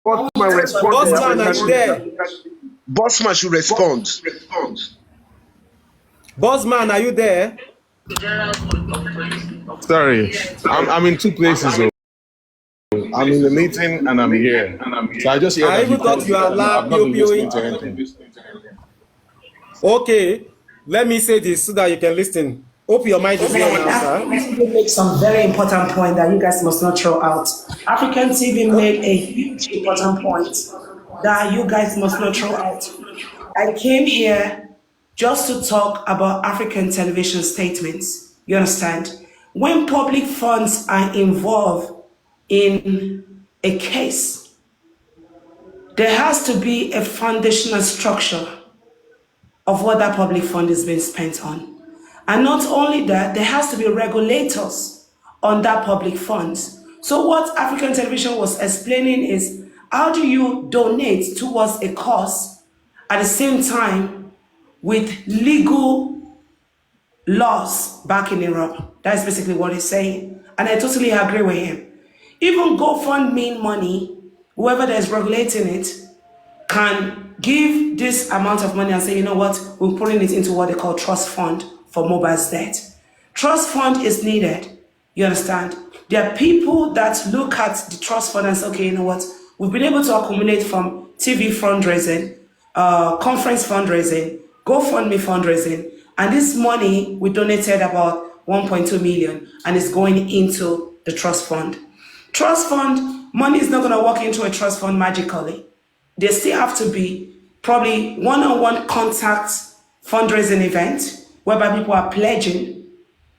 Bossman respond. Bossman, are you there? Bossman should respond. Bossman, are you there? Sorry, I'm in two places. I'm in the meeting and I'm here. So I just hear I that even thought you are I've not been listening to anything. Okay, let me say this so that you can listen. Open your mind is here now, sir. African TV made some very important point that you guys must not throw out. African TV made a huge important point that you guys must not throw out. I came here just to talk about African television statements. You understand? When public funds are involved in a case, there has to be a foundational structure of what that public fund is being spent on. And not only that, there has to be regulators on that public funds. So what African Television was explaining is, how do you donate towards a cause at the same time with legal laws back in Europe? That's basically what he's saying. And I totally agree with him. Even GoFundMe money, whoever that is regulating it, can give this amount of money and say, you know what, we're putting it into what they call trust fund for mobile's debt. Trust fund is needed. You understand? There are people that look at the trust fund and say, okay, you know what, we've been able to accumulate from TV fundraising, conference fundraising, GoFundMe fundraising, and this money, we donated about 1.2 million and it's going into the trust fund. Trust fund, money is not going to walk into a trust fund magically. There still have to be probably one-on-one contact fundraising event whereby people are pledging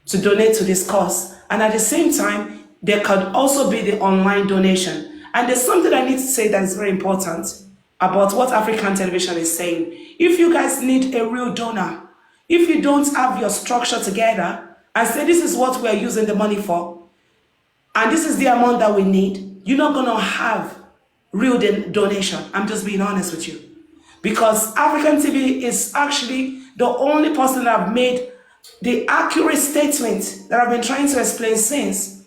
to donate to this cause. And at the same time, there could also be the online donation. And there's something I need to say that is very important about what African Television is saying. If you guys need a real donor, if you don't have your structure together and say this is what we are using the money for, and this is the amount that we need, you're not going to have real donation. I'm just being honest with you. Because African TV is actually the only person that have made the accurate statement that I've been trying to explain since.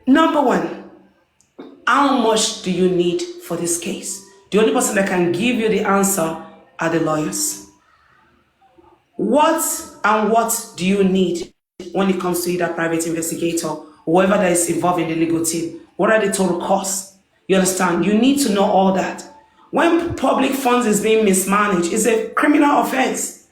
Number one, how much do you need for this case? The only person that can give you the answer are the lawyers. What do you need when it comes to either private investigator or whoever that is involved in the legal team? What are the total costs? You understand? You need to know all that. When public funds is being mismanaged, it's a criminal offense.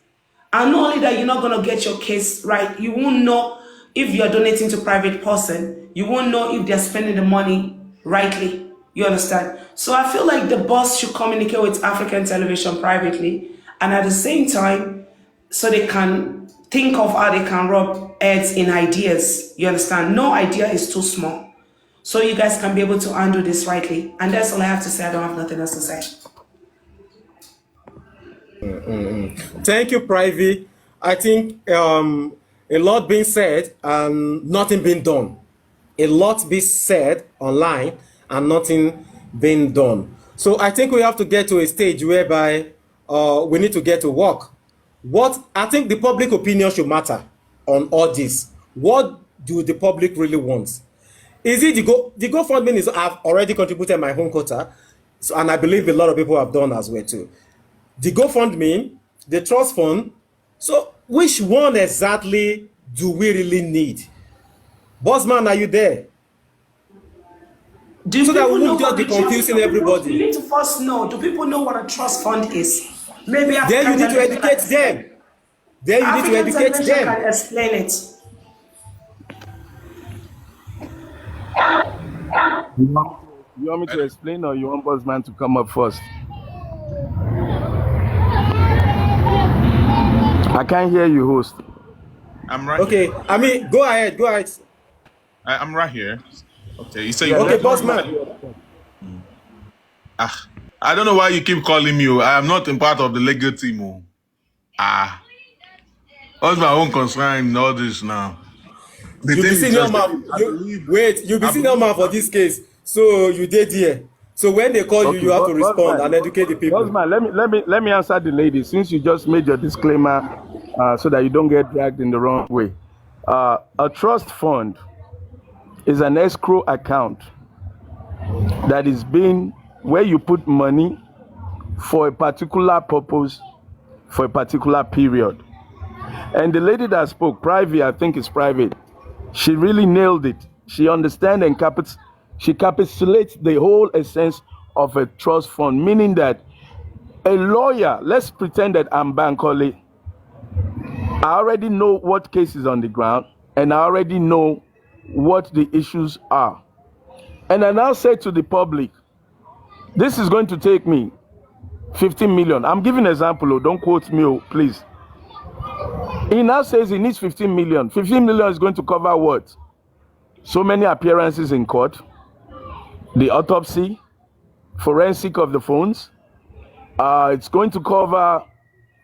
And not only that, you're not going to get your case right. You won't know if you're donating to a private person. You won't know if they're spending the money rightly. You understand? So I feel like the boss should communicate with African Television privately, and at the same time, so they can think of how they can rub heads in ideas. You understand? No idea is too small. So you guys can be able to handle this rightly. And that's all I have to say. I don't have nothing else to say. Thank you, Privy. I think a lot being said and nothing being done. A lot being said online and nothing being done. So I think we have to get to a stage whereby we need to get to work. What I think the public opinion should matter on all this. What do the public really want? Is it the GoFundMe is I've already contributed my home quota, so, and I believe a lot of people have done as well too. The GoFundMe, the trust fund. So which one exactly do we really need? Bossman, are you there? So that we won't just be confusing everybody. You need to first know, do people know what a trust fund is? Maybe then you need to educate them. Then you need to educate them. Can explain it. You want me to explain, or you want Bossman to come up first? I can't hear you, host. I'm right. Okay, here. I mean, go ahead. I'm right here. Okay, you say okay, Bossman. I don't know why you keep calling me. I am not in part of the legal team. What's my own concern in all this now? You'll be senior man. You'll be senior man for this case. So you did here. So when they call you, you have to respond and educate the people. Bossman, let me answer the lady, since you just made your disclaimer, so that you don't get dragged in the wrong way. A trust fund is an escrow account that is being where you put money for a particular purpose for a particular period. And the lady that spoke, Private, I think it's Private, she really nailed it. She understands and she encapsulates the whole essence of a trust fund, meaning that a lawyer, let's pretend that I'm Bankole, I already know what case is on the ground and I already know what the issues are. And I now say to the public, this is going to take me 15 million. I'm giving an example, oh, don't quote me, oh, please. He now says he needs 15 million. 15 million is going to cover what? So many appearances in court, the autopsy, forensic of the phones. It's going to cover,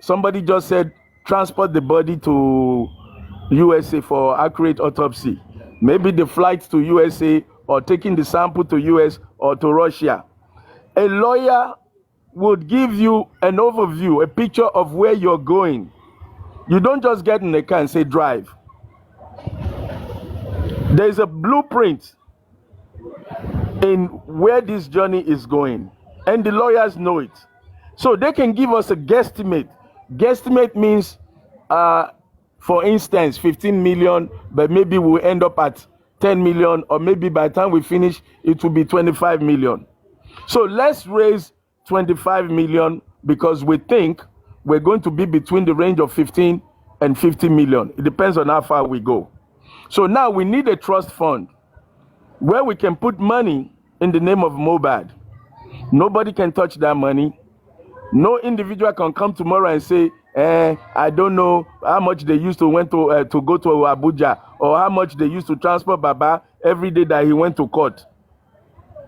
somebody just said, transport the body to USA for accurate autopsy. Maybe the flight to USA or taking the sample to US or to Russia. A lawyer would give you an overview, a picture of where you're going. You don't just get in the car and say drive. There's a blueprint in where this journey is going, and the lawyers know it. So they can give us a guesstimate. Guesstimate means, for instance, 15 million, but maybe we'll end up at 10 million, or maybe by the time we finish, it will be 25 million. So let's raise 25 million because we think we're going to be between the range of 15 and 50 million. It depends on how far we go. So now we need a trust fund where we can put money in the name of Mohbad. Nobody can touch that money. No individual can come tomorrow and say, I don't know how much they used to went to go to Abuja, or how much they used to transport Baba every day that he went to court.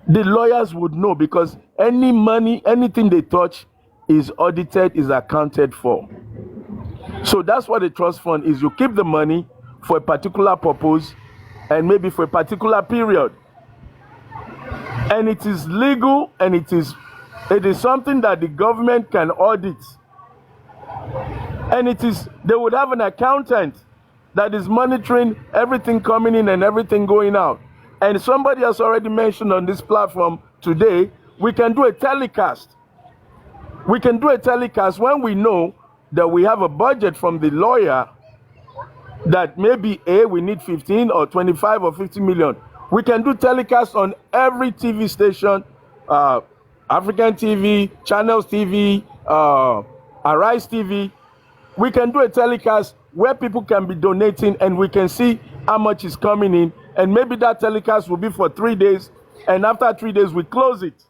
The lawyers would know because any money, anything they touch is audited, is accounted for. So that's what a trust fund is. You keep the money for a particular purpose and maybe for a particular period. And it is legal, and it is something that the government can audit. And they would have an accountant that is monitoring everything coming in and everything going out. And somebody has already mentioned on this platform today, we can do a telecast. We can do a telecast when we know that we have a budget from the lawyer that maybe we need 15 or 25 or 50 million. We can do telecast on every TV station, African TV, Channels TV, Arise TV. We can do a telecast where people can be donating and we can see how much is coming in. And maybe that telecast will be for 3 days. And after 3 days, we close it.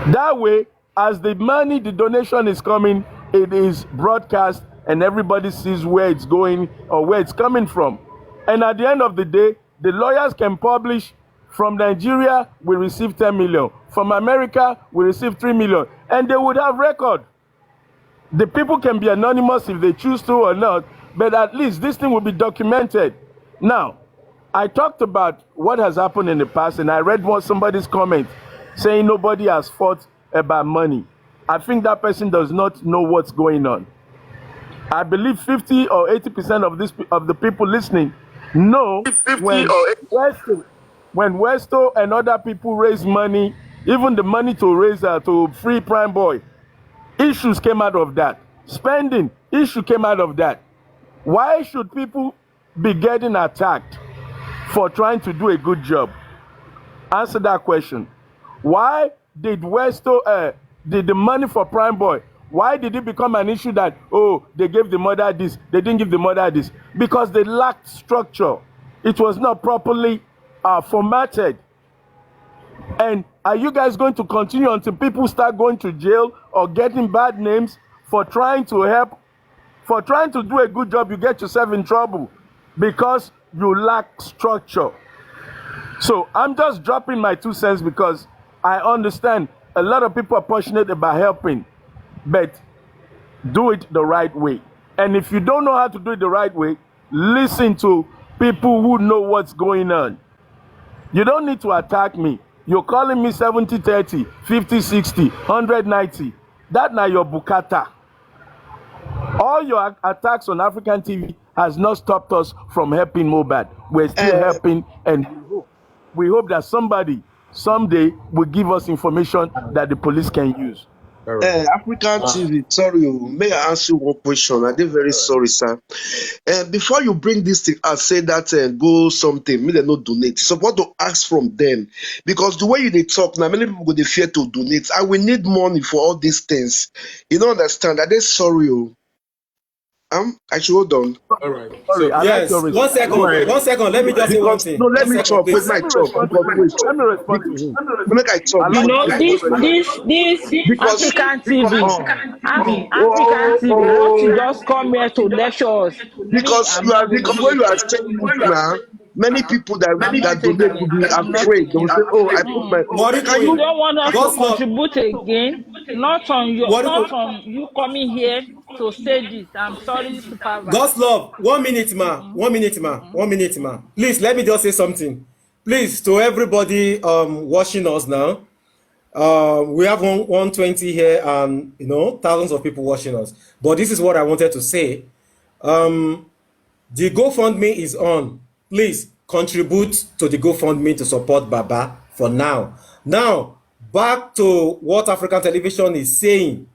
That way, as the money, the donation is coming, it is broadcast and everybody sees where it's going or where it's coming from. And at the end of the day, the lawyers can publish from Nigeria, we receive 10 million. From America, we receive 3 million. And they would have record. The people can be anonymous if they choose to or not, but at least this thing will be documented. Now, I talked about what has happened in the past, and I read somebody's comment saying nobody has fought about money. I think that person does not know what's going on. I believe 50 or 80% of the people listening know when Westo and other people raise money, even the money to raise to free Prime Boy, issues came out of that. Spending issue came out of that. Why should people be getting attacked for trying to do a good job? Answer that question. Why did Westo, did the money for Prime Boy, why did it become an issue that, oh, they gave the mother this, they didn't give the mother this? Because they lacked structure. It was not properly formatted. And are you guys going to continue until people start going to jail or getting bad names for trying to help, for trying to do a good job? You get yourself in trouble because you lack structure. So I'm just dropping my 2 cents because I understand a lot of people are passionate about helping, but do it the right way. And if you don't know how to do it the right way, listen to people who know what's going on. You don't need to attack me. You're calling me 70-30, 50-60, 190. That now your bukata. All your attacks on African TV has not stopped us from helping Mohbad. We're still helping, and we hope that somebody someday will give us information that the police can use. All right. African TV, sorry, may I ask you one question? I'm very sorry, sir. Before you bring this thing, I say that go something, me they not donate. So what to ask from them? Because the way they talk now, many people go they fear to donate. I will need money for all these things. You don't understand? Are they sorry? I should hold on. All right. Sorry, So I like yes, your response. Go ahead. 1 second. Let me just say one Because thing. no, let 1 me second, talk. Wait, please. my Let me talk. respond to Because him. wait, Let me respond to him. make I talk. I You like know, your this response. Because African TV, African oh, TV, want to just come here to lecture us. Me, because I'm you are not going to because when take you are it. saying this now, many people that I'm not donate taking will it. be I'm not afraid. They will taking say, it. "Oh, I put my." Can You you? Morikoyi, don't want us to God's love. contribute again, not Morikoyi, on you coming here to say this. I'm sorry, supervisor. God's love. 1 minute, ma. 1 minute, ma. 1 minute, ma. Please let me just say something. Please, to everybody watching us now. We have 120 here, and thousands of people watching us. But this is what I wanted to say. The GoFundMe is on. Please contribute to the GoFundMe to support Baba for now. Now, back to what African Television is saying.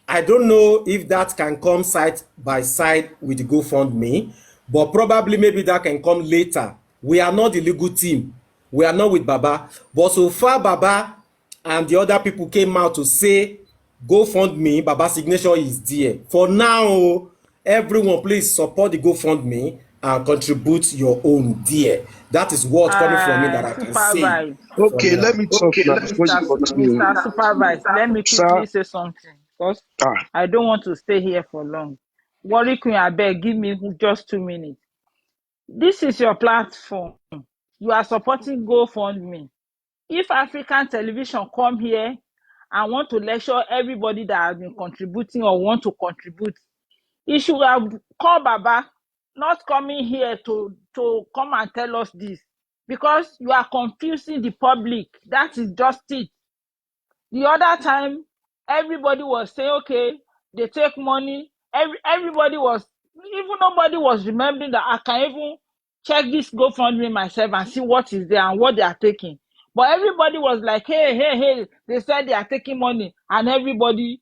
I don't know if that can come side by side with the GoFundMe, but probably maybe that can come later. We are not the legal team. We are not with Baba. But so far, Baba and the other people came out to say GoFundMe, Baba's signature is there. For now, everyone please support the GoFundMe and contribute your own there. That is what coming from me that I can say Supervise. for Okay, let now. me talk now before you continue, Mr. Supervise, let me sir. quickly say something because Ah, I don't want to stay here for long. Worry Queen, I beg, give me just 2 minutes. This is your platform. You are supporting GoFundMe. If African Television come here and want to lecture everybody that has been contributing or want to contribute, he should have called Baba, not coming here to come and tell us this, because you are confusing the public. That is just it. The other time, everybody was saying, okay, they take money. Everybody was, even nobody was remembering that I can even check this GoFundMe myself and see what is there and what they are taking. But everybody was like, hey, they said they are taking money, and everybody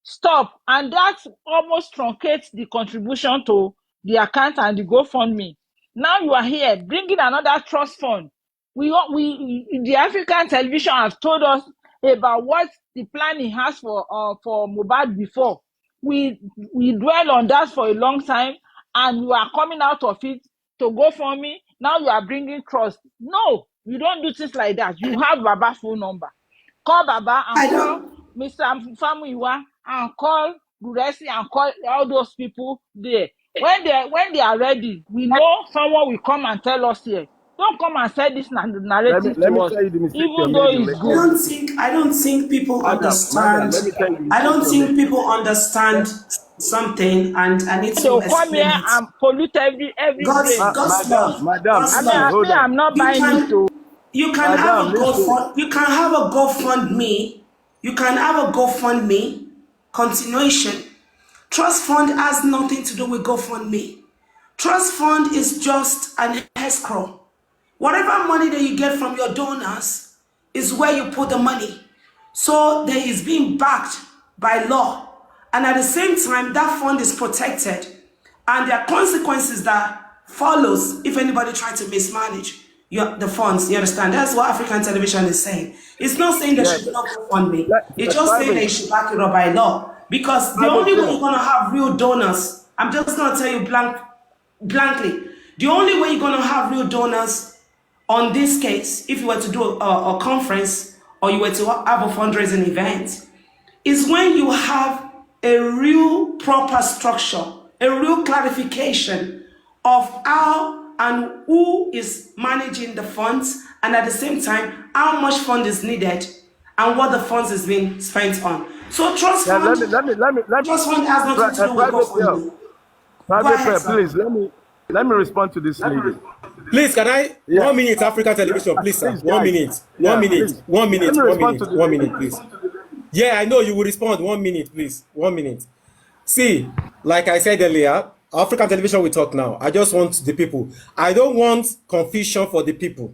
stop. And that almost truncates the contribution to the account and the GoFundMe. Now you are here bringing another trust fund. The African Television has told us about what the planning has for Mohbad before. We dwell on that for a long time, and you are coming out of it to GoFundMe. Now you are bringing trust. No, you don't do things like that. You have Baba's phone number. Call Baba I and call don't. Mr. Famuyiwa and call Guresi and call all those people there. When they are ready, we know someone will come and tell us here. Don't come and say this narrative Let to me us, tell you the mistake you even though made in it's making I good. don't think. I don't think people Madam, understand. let me tell you the I mistake don't you're think making. people understand something, and I need to They'll come explain here it. and pollute every God's brain. God's love. Madam, God's I mean, please, love. hold on. I'm not You buying it. can you can have Madam, a listen. GoFund. You can have a GoFundMe. You can have a GoFundMe continuation. Trust fund has nothing to do with GoFundMe. Trust fund is just an escrow. Whatever money that you get from your donors is where you put the money. So there is being backed by law. And at the same time, that fund is protected. And there are consequences that follows if anybody tries to mismanage the funds. You understand? That's what African Television is saying. It's not saying there Yeah, should not go fund me. It's just saying private, they should back it up by law. Because the private only way prayer. you're going to have real donors, I'm just going to tell you blankly, the only way you're going to have real donors on this case, if you were to do a conference or you were to have a fundraising event, is when you have a real proper structure, a real clarification of how and who is managing the funds, and at the same time, how much fund is needed and what the funds is being spent on. So Yeah, trust fund has nothing to do with private prayer. GoFundMe. Go Private ahead, prayer, sir. please, let me respond to this lady. Please, can I Yeah. 1 minute African Television, please, sir. Please, 1 guys. minute. Yeah, 1 minute. please. 1 Let minute. me 1 respond minute. to 1 this minute, lady. please. Yeah, I know you will respond. 1 minute, please. 1 minute. See, like I said earlier, African Television will talk now. I just want the people. I don't want confusion for the people.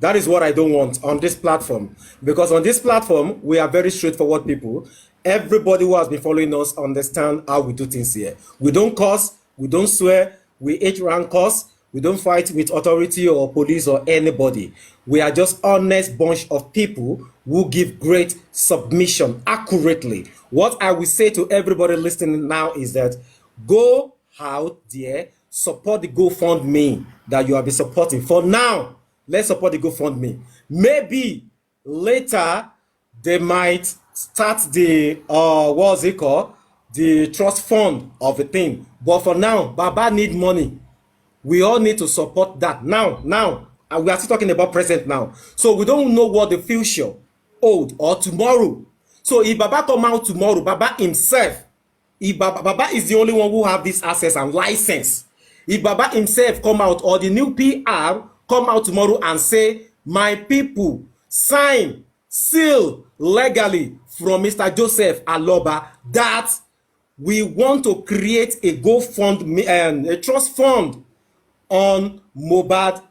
That is what I don't want on this platform. Because on this platform, we are very straightforward people. Everybody who has been following us understand how we do things here. We don't curse, we don't swear, we hate rancors, we don't fight with authority or police or anybody. We are just honest bunch of people who give great submission accurately. What I will say to everybody listening now is that go out there, support the GoFundMe that you have been supporting. For now, let's support the GoFundMe. Maybe later they might start the what's it called? The trust fund of the thing. But for now, Baba need money. We all need to support that now. And we are still talking about present now. So we don't know what the future hold or tomorrow. So if Baba come out tomorrow, Baba himself, if Baba is the only one who have this access and license. If Baba himself come out or the new PR come out tomorrow and say, my people, sign, seal legally from Mr. Joseph Aloba that we want to create a GoFundMe and a trust fund on Mohbad,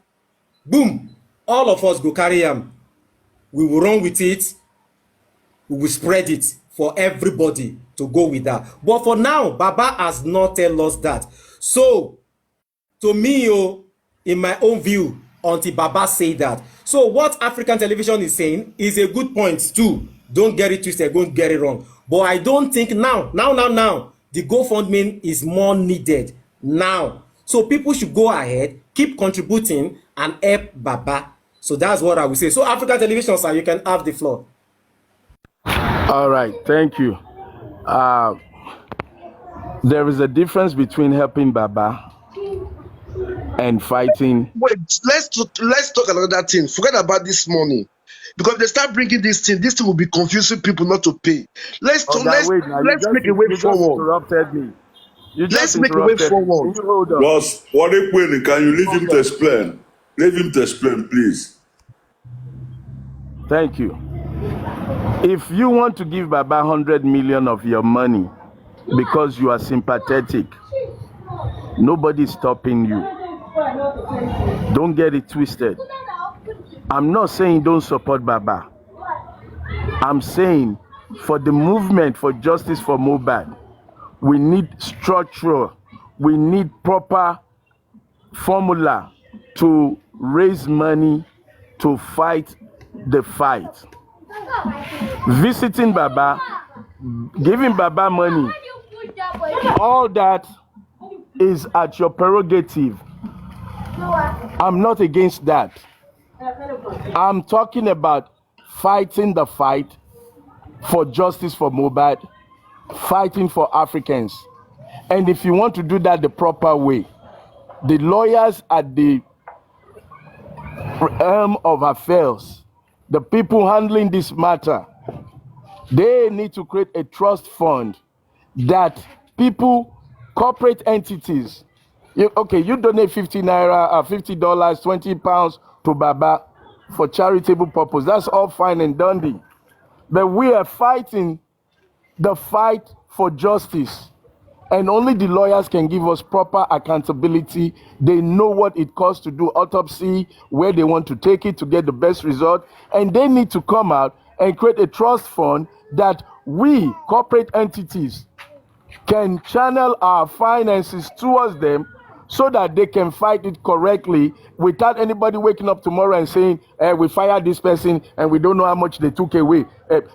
boom, all of us go carry am. We will run with it. We will spread it for everybody to go with that. But for now, Baba has not tell us that. So, to me, in my own view, until Baba say that. So what African television is saying is a good point too. Don't get it twisted, don't get it wrong. But I don't think now, the GoFundMe is more needed now. So people should go ahead, keep contributing and help Baba. So that's what I will say. So African television, sir, you can have the floor. All right, thank you. There is a difference between helping Baba and fighting. Wait, let's talk another thing. Forget about this money. Because they start bringing this thing will be confusing people not to pay. Let's make a way forward. Interrupted me. Let's make a way forward. Boss, what can you leave him to explain? Leave him to explain, please. Thank you. If you want to give Baba 100 million of your money because you are sympathetic, nobody's stopping you. Don't get it twisted. I'm not saying don't support Baba. I'm saying for the movement for justice for Mohbad, we need structure. We need proper formula to raise money to fight the fight. Visiting Baba, giving Baba money, all that is at your prerogative. I'm not against that. I'm talking about fighting the fight for justice for Mohbad, fighting for Africans. And if you want to do that the proper way, the lawyers at the realm of affairs, the people handling this matter, they need to create a trust fund that people, corporate entities, you donate 50 naira, $50, £20 to Baba for charitable purpose. That's all fine and dandy. But we are fighting the fight for justice. And only the lawyers can give us proper accountability. They know what it costs to do autopsy, where they want to take it to get the best result. And they need to come out and create a trust fund that we, corporate entities, can channel our finances towards them so that they can fight it correctly without anybody waking up tomorrow and saying, we fired this person and we don't know how much they took away.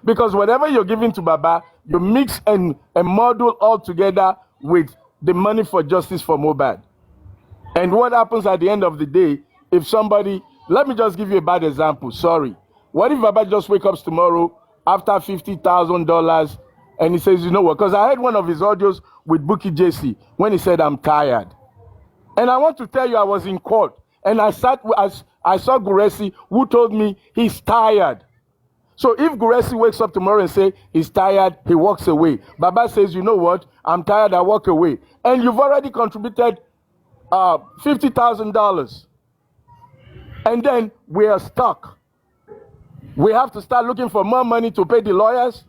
Because whatever you're giving to Baba, you mix and model all together with the money for justice for Mohbad. And what happens at the end of the day, if somebody, let me just give you a bad example, sorry. What if Baba just wakes up tomorrow after $50,000 and he says, you know what, because I heard one of his audios with Bukky Jesse when he said, I'm tired. And I want to tell you, I was in court and I saw Guresi who told me he's tired. So if Guresi wakes up tomorrow and say he's tired, he walks away. Baba says, you know what, I'm tired, I walk away. And you've already contributed $50,000. And then we are stuck. We have to start looking for more money to pay the lawyers.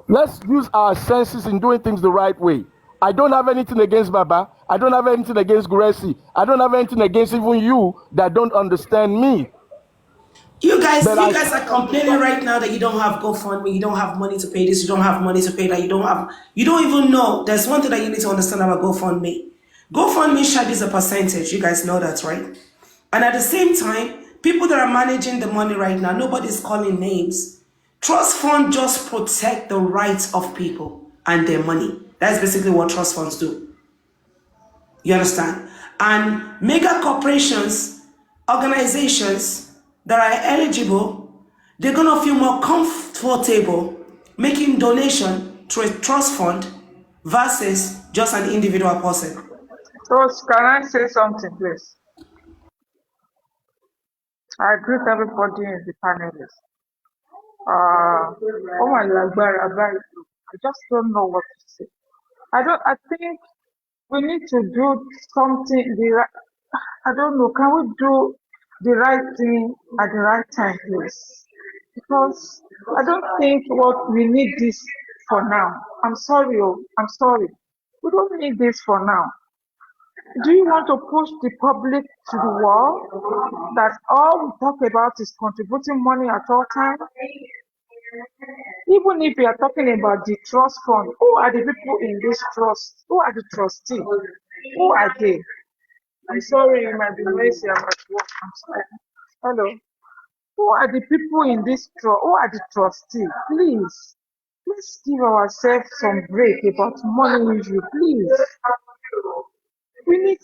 Let's use our senses in doing things the right way. I don't have anything against Baba. I don't have anything against Gracie. I don't have anything against even you that don't understand me. You guys are complaining right now that you don't have GoFundMe, you don't have money to pay this, you don't have money to pay that, you don't even know. There's one thing that you need to understand about GoFundMe. GoFundMe charges a percentage. You guys know that, right? And at the same time, people that are managing the money right now, nobody's calling names. Trust fund just protect the rights of people and their money. That's basically what trust funds do. You understand? And mega corporations, organizations that are eligible, they're gonna feel more comfortable making donation to a trust fund versus just an individual person. Rose, can I say something, please? I greet everybody in the panelists. Oh my God, I just don't know what to say. I think we need to do something. I don't know. Can we do the right thing at the right time, please? Because I don't think we need this for now. I'm sorry. We don't need this for now. Do you want to push the public to the wall that all we talk about is contributing money at all times? Even if we are talking about the trust fund, who are the people in this trust? Who are the trustees? Who are they? I'm sorry, you might be noisy. I'm at work. I'm sorry. Hello. Who are the people in this trust? Who are the trustees? Please, let's give ourselves some break about money issue. Please. We need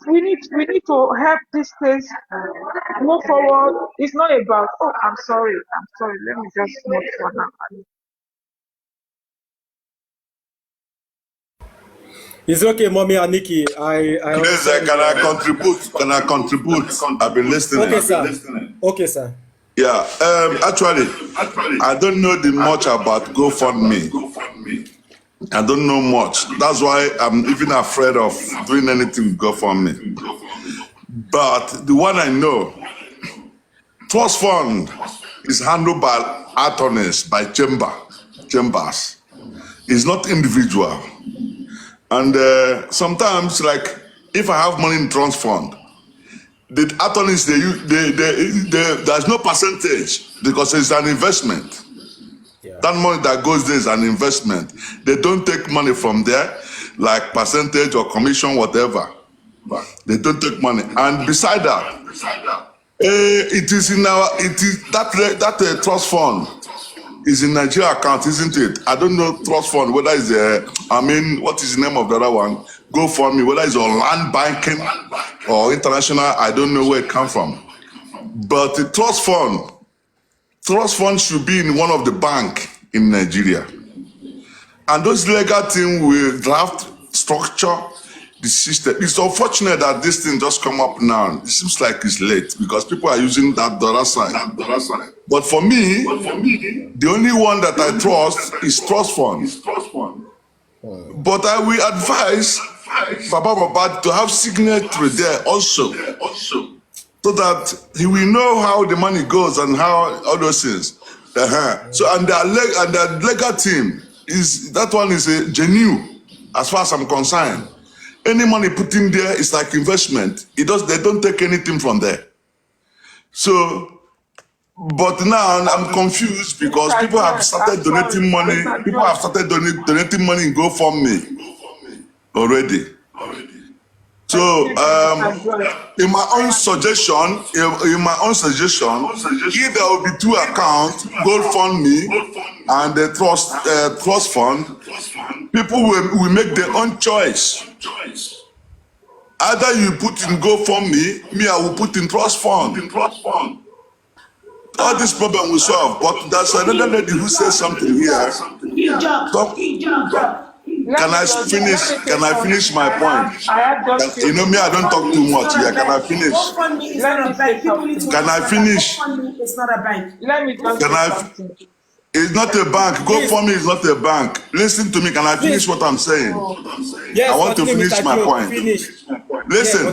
to help this case move forward. It's not about, oh, I'm sorry. Let me just move for now. It's okay, Mommy and Nikki. I Please, can I contribute? I've been listening. Okay, sir. Okay, sir. Yeah. Actually, I don't know much about GoFundMe. I don't know much. That's why I'm even afraid of doing anything with GoFundMe. But the one I know, Trust Fund is handled by attorneys, by chambers. It's not individual. And sometimes, like, if I have money in Trust Fund, the attorneys, there's no percentage because it's an investment. Yeah. That money that goes there is an investment. They don't take money from there, like percentage or commission, whatever. They don't take money. And beside that, that trust fund is in Nigeria account, isn't it? I don't know trust fund, whether it's what is the name of the other one? GoFundMe, whether it's on land banking or international, I don't know where it comes from. But the trust fund should be in one of the bank in Nigeria. And those legal team will draft, structure the system. It's unfortunate that this thing just come up now. It seems like it's late because people are using that the other side. But for me, the only one that I trust is Trust Fund. But I will advise Baba to have signatory there also, so that he will know how the money goes and how all those things. So and the legal team is genuine as far as I'm concerned. Any money put in there is like investment. They don't take anything from there. So, but now I'm confused because people have started donating money. People have started donating money in GoFundMe already. So, in my own suggestion, if there will be two accounts, GoFundMe and the trust fund, people will make their own choice. Either you put in GoFundMe, me I will put in trust fund. All this problem will solve. But there's another lady who says something here. Can I finish my point? You know me, I don't talk too much here. Can I finish? Can I finish? It's not a bank. Let me just say something. It's not a bank. GoFundMe is not a bank. Listen to me. Can I finish what I'm saying? Yes, I want to finish my point. Listen,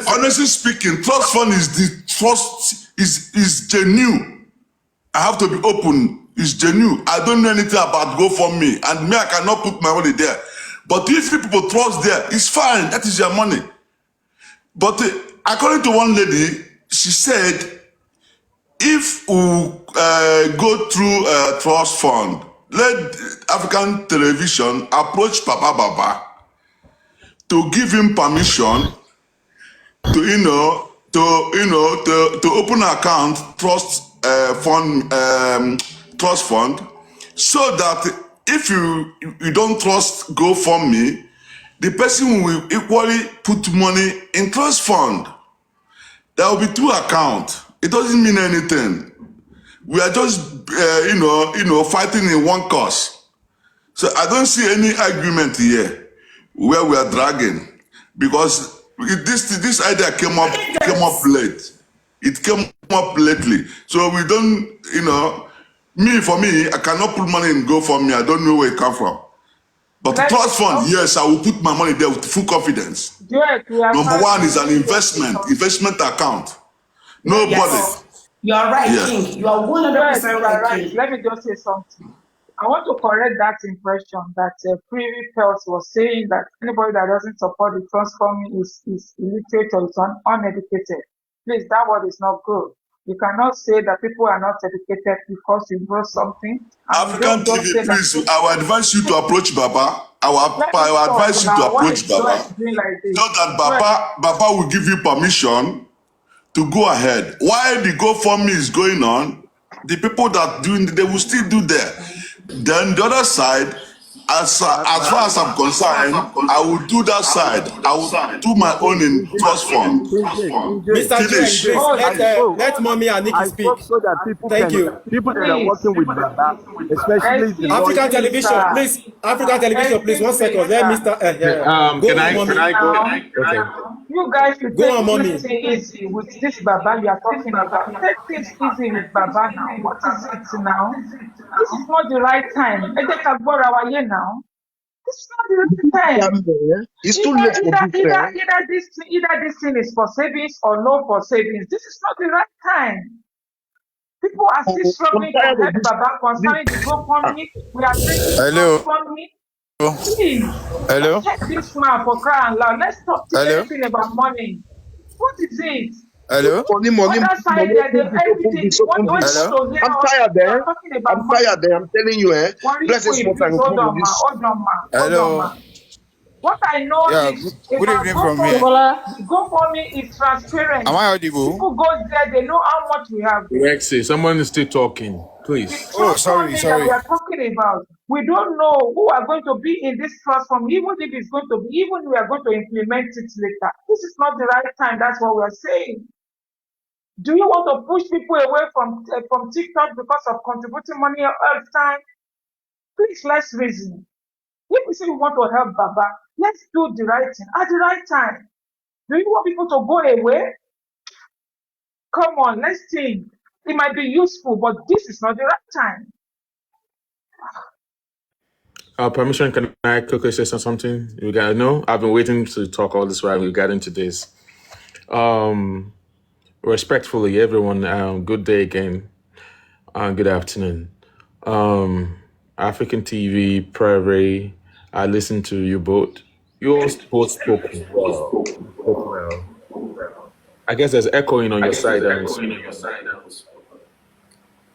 honestly speaking, trust fund is genuine. I have to be open. It's genuine. I don't know anything about GoFundMe, and me, I cannot put my money there. But if people trust there, it's fine. That is your money. But according to one lady, she said, if we go through a trust fund, let African television approach Papa Baba to give him permission to to open an account trust fund, so that if you don't trust GoFundMe, the person will equally put money in trust fund. There will be two accounts. It doesn't mean anything. We are just fighting in one cause. So I don't see any argument here where we are dragging, because this idea came up late. It came up lately. So we don't, for me, I cannot put money in GoFundMe. I don't know where it come from. But the trust fund, yes, I will put my money there with full confidence. Number one is an investment account. Nobody. Yes. You are right, King. You are 100% right, King. Let me just say something. I want to correct that impression that Privy Pels was saying that anybody that doesn't support the transforming is illiterate or is uneducated. Please, that word is not good. You cannot say that people are not educated because you wrote something. African TV, please, I will advise you to approach Baba. I will advise you to approach Baba. So that Baba will give you permission to go ahead. While the GoFundMe is going on, the people that doing, they will still do there. Then the other side, as far as I'm concerned, I will do that side. I will do my own in trust fund. Mr. Finish. Let Mommy and Nikki speak. So that people people that are working with Baba, especially the African television, please. African television, please. 1 second. Let Mr. Can I go? Okay. You guys should Go on, take Mommy. it easy with this Baba you are talking about. Take things easy with Baba now. What is it now? This is not the right time. Now. This is not the right time. It's too late for this. Either this thing is for savings or no for savings. This is not the right time. People are still struggling to help Baba concerning the GoFundMe. We are taking GoFundMe. Please, Hello. check this man for crying loud. Let's stop anything about money. What is it? Hello. Money. Other side, everything. I'm tired there. I'm tired there. I'm telling you, bless this water and hold on, ma. What I know is good evening from me. GoFundMe is transparent. Am I audible? People go there, they know how much we have. Rexy, someone is still talking, please. Oh, sorry. That we are talking about. We don't know who are going to be in this platform, even if it's going to be, even we are going to implement it later. This is not the right time. That's what we are saying. Do you want to push people away from TikTok because of contributing money all the time? Please, let's reason. If we say we want to help Baba, let's do the right thing at the right time. Do you want people to go away? Come on, let's think. It might be useful, but this is not the right time. Permission, can I quickly say something? You guys know, I've been waiting to talk all this while we got into this. Respectfully, everyone, good day again. Good afternoon. African TV, Prairie, I listened to you both. You all both spoke well. I guess there's echoing on your side.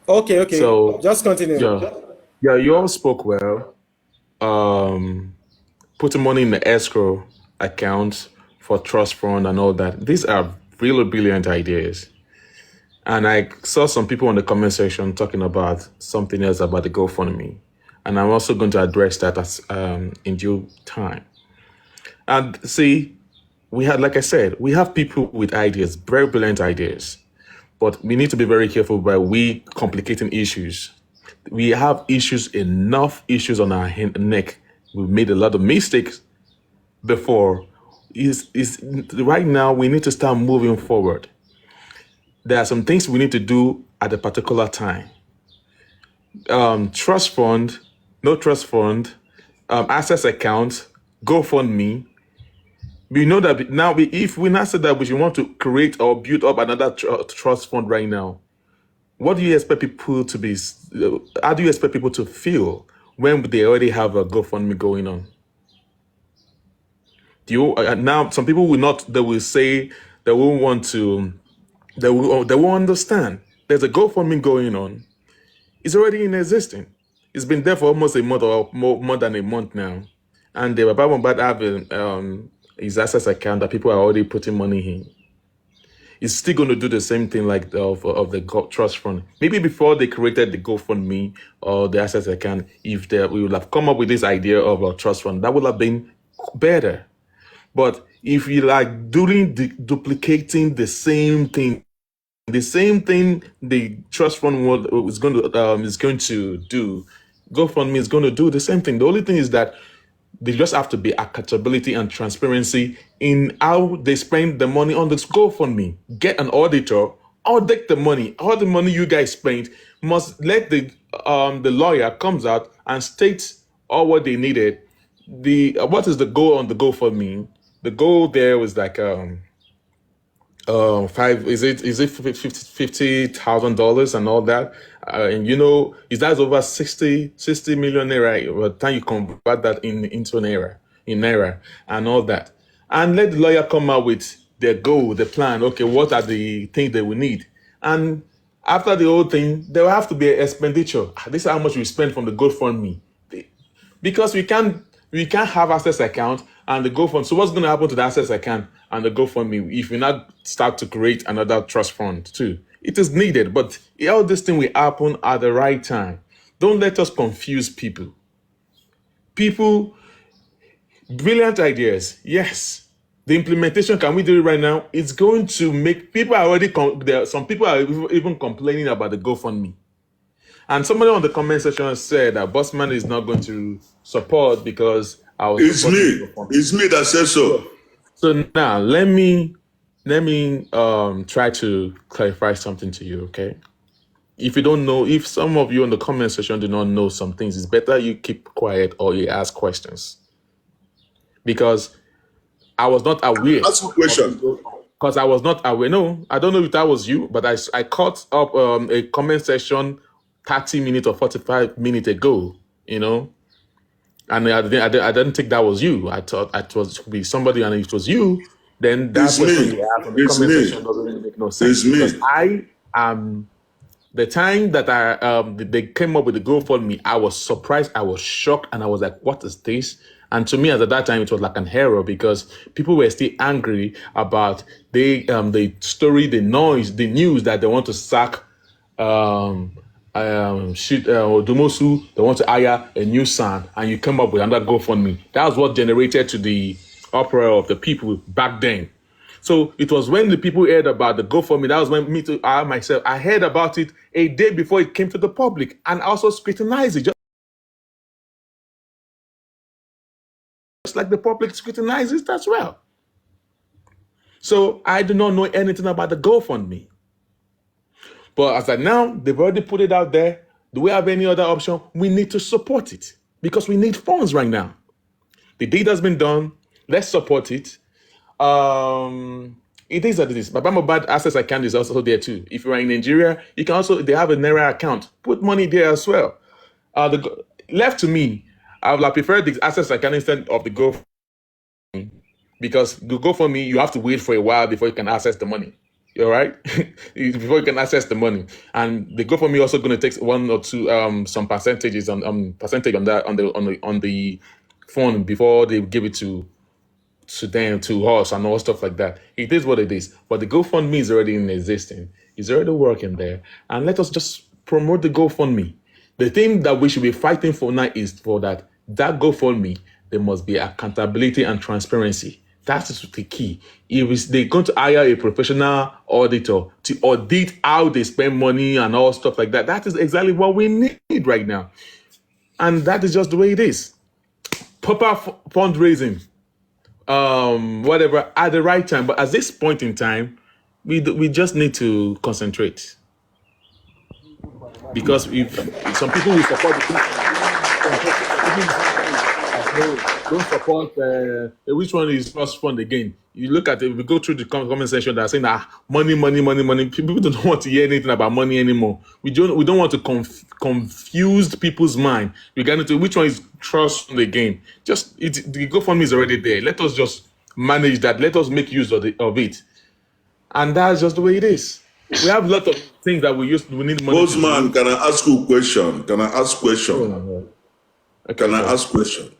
Okay. So just continue. Yeah, you all spoke well. Putting money in the escrow account for trust fund and all that. These are really brilliant ideas. And I saw some people in the comment section talking about something else about the GoFundMe. And I'm also going to address that as in due time. And see, like I said, we have people with ideas, very brilliant ideas. But we need to be very careful by we complicating issues. We have enough issues on our neck. We've made a lot of mistakes before. Right now, we need to start moving forward. There are some things we need to do at a particular time. Trust fund, no trust fund, access account, GoFundMe. We know that now, if we not say that we want to create or build up another trust fund right now, what do you expect people to be? How do you expect people to feel when they already have a GoFundMe going on? Now some people will not. They will say they won't want to. They won't understand. There's a GoFundMe going on. It's already in existence. It's been there for almost a month or more than a month now. And the Baba Mohbad have his access account that people are already putting money in. It's still going to do the same thing like of the trust fund. Maybe before they created the GoFundMe or the access account, if we would have come up with this idea of a trust fund, that would have been better. But if you like duplicating the same thing the trust fund is going to do, GoFundMe is going to do the same thing. The only thing is that there just have to be accountability and transparency in how they spend the money on this GoFundMe. Get an auditor, audit the money. All the money you guys spent must let the lawyer comes out and states all what they needed. What is the goal on the GoFundMe? The goal there was like $50,000 and all that, and is that over 60 million naira by the time you convert that into naira and all that, and let the lawyer come out with their goal, the plan. Okay, what are the things they will need? And after the whole thing, there will have to be an expenditure. This is how much we spend from the GoFundMe, because we can't have access account and the GoFundMe. So what's going to happen to the access account and the GoFundMe if we not start to create another trust fund too? It is needed, but all this thing will happen at the right time. Don't let us confuse people. Brilliant ideas, yes. The implementation, can we do it right now? It's going to make people some people are even complaining about the GoFundMe. And somebody on the comment section said that Bossman is not going to support because I was. It's me that says so. So now let me try to clarify something to you, okay? If you don't know, if some of you in the comment section do not know some things, it's better you keep quiet or you ask questions, because I was not aware. Ask a question. Because I was not aware. No, I don't know if that was you, but I caught up a comment section 30 minutes or 45 minutes ago, and I didn't think that was you. I thought it was be somebody, and if it was you, then that's what you have in the comment section doesn't really make no sense. It's me. Because I am the time that they came up with the GoFundMe, I was surprised, I was shocked, and I was like, what is this? And to me, at that time, it was like an error, because people were still angry about the story, the news that they want to sack Dumosu. They want to hire a new son, and you come up with another GoFundMe. That was what generated to the uproar of the people back then. So it was when the people heard about the GoFundMe, that was when I heard about it a day before it came to the public, and also scrutinized it, just like the public scrutinizes it as well. So I do not know anything about the GoFundMe. But as of now, they've already put it out there. Do we have any other option? We need to support it, because we need funds right now. The deed has been done. Let's support it. It is what it is. Baba Mohbad access account is also there too. If you are in Nigeria, you can also, they have a Naira account. Put money there as well. Left to me, I would have preferred the access account instead of the GoFundMe, because the GoFundMe, you have to wait for a while before you can access the money. All right, before you can access the money, and the GoFundMe also going to take 1 or 2 some percentages on that on the phone before they give it to them, to us, and all stuff like that. It is what it is. But the GoFundMe is already in existence. It's already working there, and let us just promote the GoFundMe. The thing that we should be fighting for now is for that GoFundMe, there must be accountability and transparency. That is the key. If they're going to hire a professional auditor to audit how they spend money and all stuff like that, that is exactly what we need right now. And that is just the way it is. Proper fundraising, whatever, at the right time. But at this point in time, we just need to concentrate. Because if some people will support the don't support which one is trust fund again. You look at it, we go through the comment section that are saying money. People don't want to hear anything about money anymore. We don't want to confuse people's mind regarding to which one is trust fund again. The GoFundMe is already there. Let us just manage that. Let us make use of it. And that's just the way it is. We have a lot of things that we need money Bozeman, can I ask you a question? Can I ask question? Okay, Can I ask question?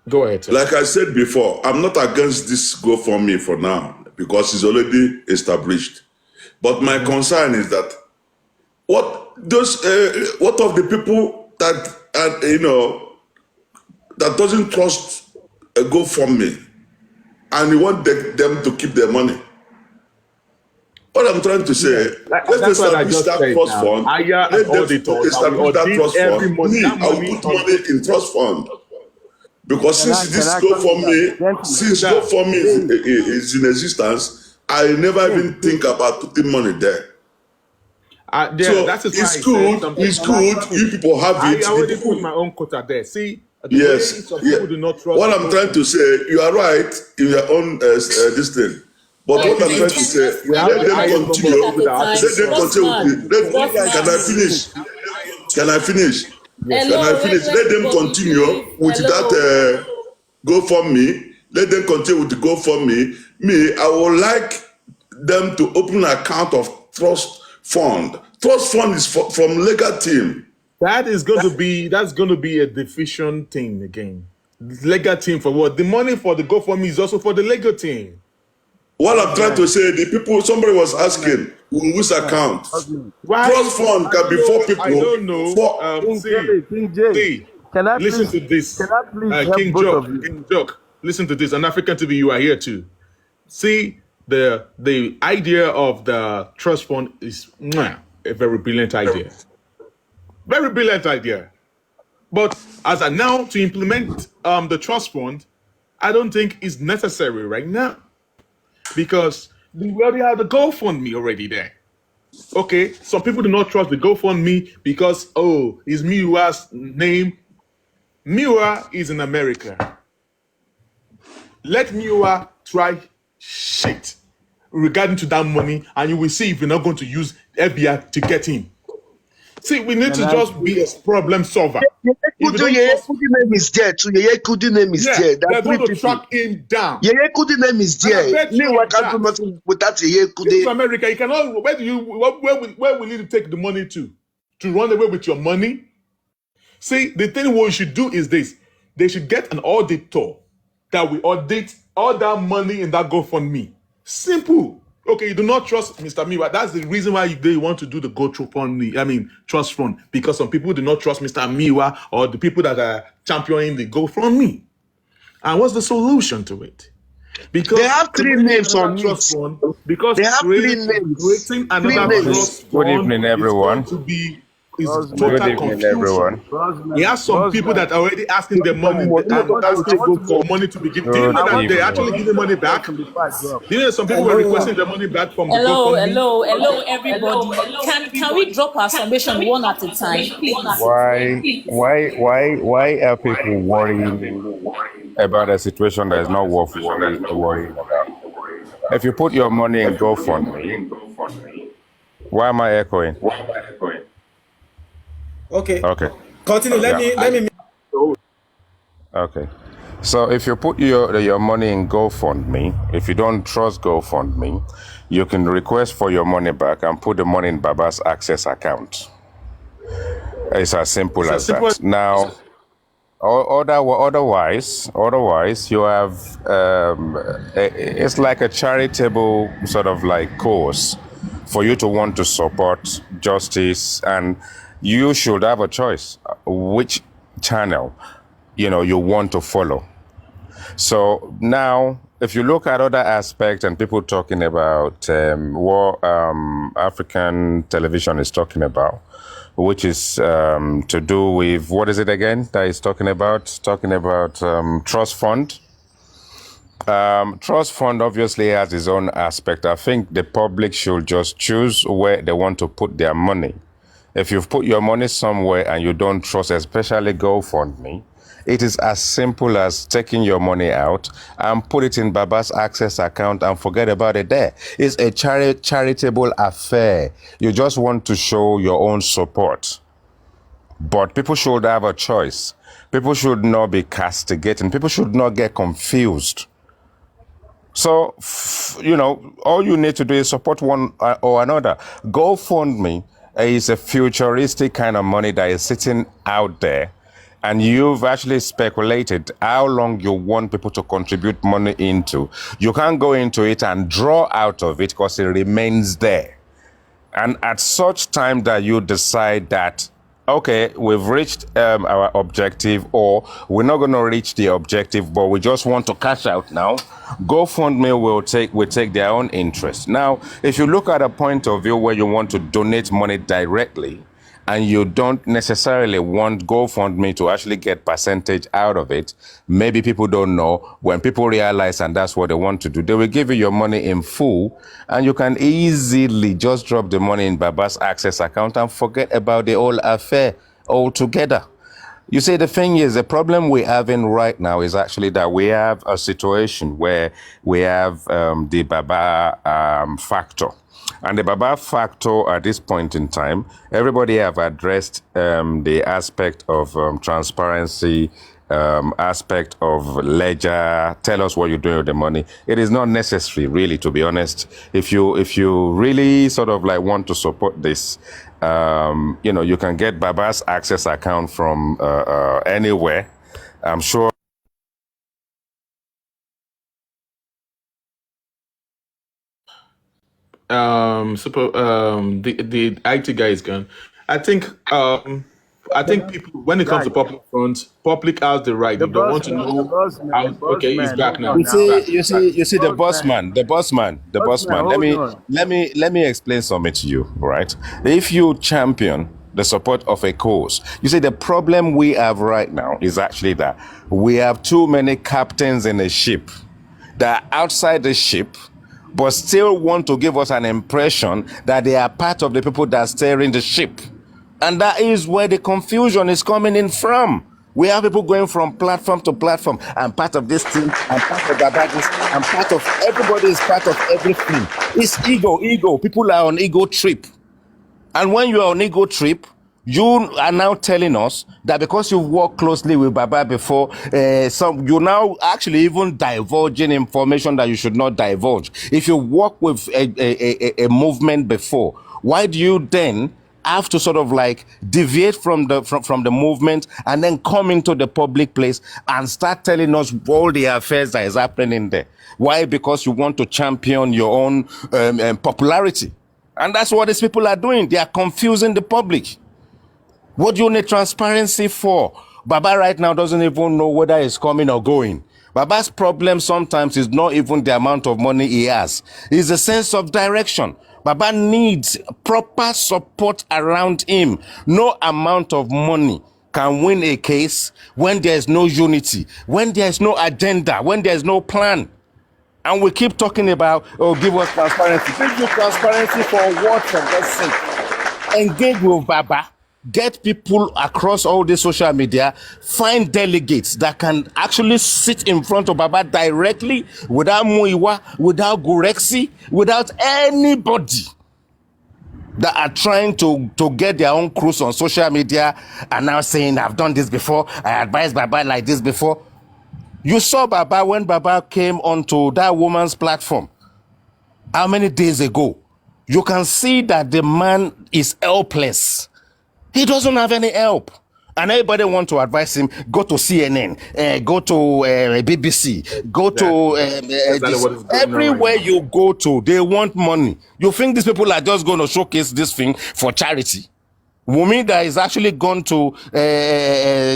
Go ahead, sir. Like I said before, I'm not against this GoFundMe for now because it's already established. But my concern is that what of the people that that doesn't trust a GoFundMe and you want them to keep their money? What I'm trying to say, let's establish that trust fund. Let them establish that trust fund. Me, I will put money in trust fund. Because since GoFundMe is in existence, I never even think about putting money there. So it's good. You people have it. I already put my own quota there. See, yes. People do not trust. What I'm trying to say, you are right in your own this thing. But what I'm trying to say, let them continue. Can I finish? Yes. Can I finish? Let them continue with that GoFundMe. Let them continue with the GoFundMe. Me, I would like them to open an account of trust fund. Trust fund is from legal team. That's going to be a deficient thing again. Legal team for what? The money for the GoFundMe is also for the legal team. What I'm trying to say, the people, somebody was asking, whose account? Trust fund can be for people. I don't know. King J, can I listen to this? Can I please King Joke, listen to this. On African TV, you are here too. See, the idea of the trust fund is a very brilliant idea. Very brilliant idea. But as of now, to implement the trust fund, I don't think is necessary right now. Because we already have the GoFundMe already there. Okay, some people do not trust the GoFundMe because, it's Miwa's name. Miwa is in America. Let Miwa try shit regarding to that money, and you will see if you're not going to use FBI to get in. See, we need to just be a problem solver. Yeye Kudi name is there too. Yeye Kudi name is there. They're going to track him down. Yeye Kudi name is there. Meanwhile, can't do nothing without Yeye Kudi. This is America. You cannot. Where will you take the money to run away with your money? See, the thing we should do is this: they should get an auditor that will audit all that money in that GoFundMe. Simple. Okay, you do not trust Mr. Miwa. That's the reason why they want to do the trust fund, because some people do not trust Mr. Miwa or the people that are championing the GoFundMe. And what's the solution to it? Because they have three names on trust fund. Because they have three names. Creating another trust fund. Good evening, everyone. Good evening, everyone. He has some people that are already asking them money for money to be given. Do you know that they're actually giving money back? Do you know some people were requesting their money back from the GoFundMe? Hello, everybody. Can we drop our summation one at a time, please? Why are people worrying about a situation that is not worth worrying about? If you put your money in GoFundMe, why am I echoing? Okay. Continue. Let me. Okay. So if you put your money in GoFundMe, if you don't trust GoFundMe, you can request for your money back and put the money in Baba's Access account. It's as simple as that. Now, otherwise, you have it's like a charitable sort of like cause for you to want to support justice, and you should have a choice which channel you want to follow. So now, if you look at other aspects and people talking about what African television is talking about, which is to do with, what is it again that is talking about? Trust fund. Trust fund obviously has its own aspect. I think the public should just choose where they want to put their money. If you've put your money somewhere and you don't trust, especially GoFundMe, it is as simple as taking your money out and put it in Baba's Access account and forget about it there. It's a charitable affair. You just want to show your own support. But people should have a choice. People should not be castigating. People should not get confused So, all you need to do is support one or another. GoFundMe is a futuristic kind of money that is sitting out there, and you've actually speculated how long you want people to contribute money into. You can't go into it and draw out of it because it remains there. And at such time that you decide that, okay, we've reached our objective, or we're not going to reach the objective, but we just want to cash out now, GoFundMe will take their own interest. Now, if you look at a point of view where you want to donate money directly, and you don't necessarily want GoFundMe to actually get percentage out of it, maybe people don't know. When people realize and that's what they want to do, they will give you your money in full, and you can easily just drop the money in Baba's Access account and forget about the whole affair altogether. You see, the thing is, the problem we're having right now is actually that we have a situation where we have the Baba factor. And the Baba factor at this point in time, everybody have addressed the aspect of transparency, aspect of ledger. Tell us what you're doing with the money. It is not necessary, really, to be honest. If you really sort of like want to support this, you can get Baba's Access account from anywhere. I'm sure. The IT guy is gone. I think people, when it comes to Guys, public funds, public has the right. the If they want to boss man, know how, the boss okay, he's man, back hold now. on You He's now. back. see, you He's back. see, you see the Boss man, the boss man. hold on. Let me explain something to you, right? If you champion the support of a cause, you see the problem we have right now is actually that we have too many captains in a ship that are outside the ship, but still want to give us an impression that they are part of the people that are steering the ship. And that is where the confusion is coming in from. We have people going from platform to platform. I'm part of this team, I'm part of that, I'm part of, everybody is part of everything. It's ego. People are on ego trip. And when you are on ego trip, you are now telling us that because you've worked closely with Baba before, you're now actually even divulging information that you should not divulge. If you work with a movement before, why do you then have to sort of like deviate from the movement and then come into the public place and start telling us all the affairs that is happening in there? Why? Because you want to champion your own popularity. And that's what these people are doing. They are confusing the public. What do you need transparency for? Baba right now doesn't even know whether he's coming or going. Baba's problem sometimes is not even the amount of money he has. It's a sense of direction. Baba needs proper support around him. No amount of money can win a case when there is no unity, when there is no agenda, when there is no plan. And we keep talking about, oh, give us transparency. Give you transparency for what, for God's sake? Engage with Baba. Get people across all the social media. Find delegates that can actually sit in front of Baba directly without Muiwa, without Gurexi, without anybody that are trying to get their own cruise on social media and now saying, I've done this before, I advised Baba like this before. You saw Baba when Baba came onto that woman's platform. How many days ago? You can see that the man is helpless. He doesn't have any help. And everybody want to advise him, go to CNN, go to BBC, go to everywhere you go to, they want money. You think these people are just going to showcase this thing for charity? Wumi that is actually gone to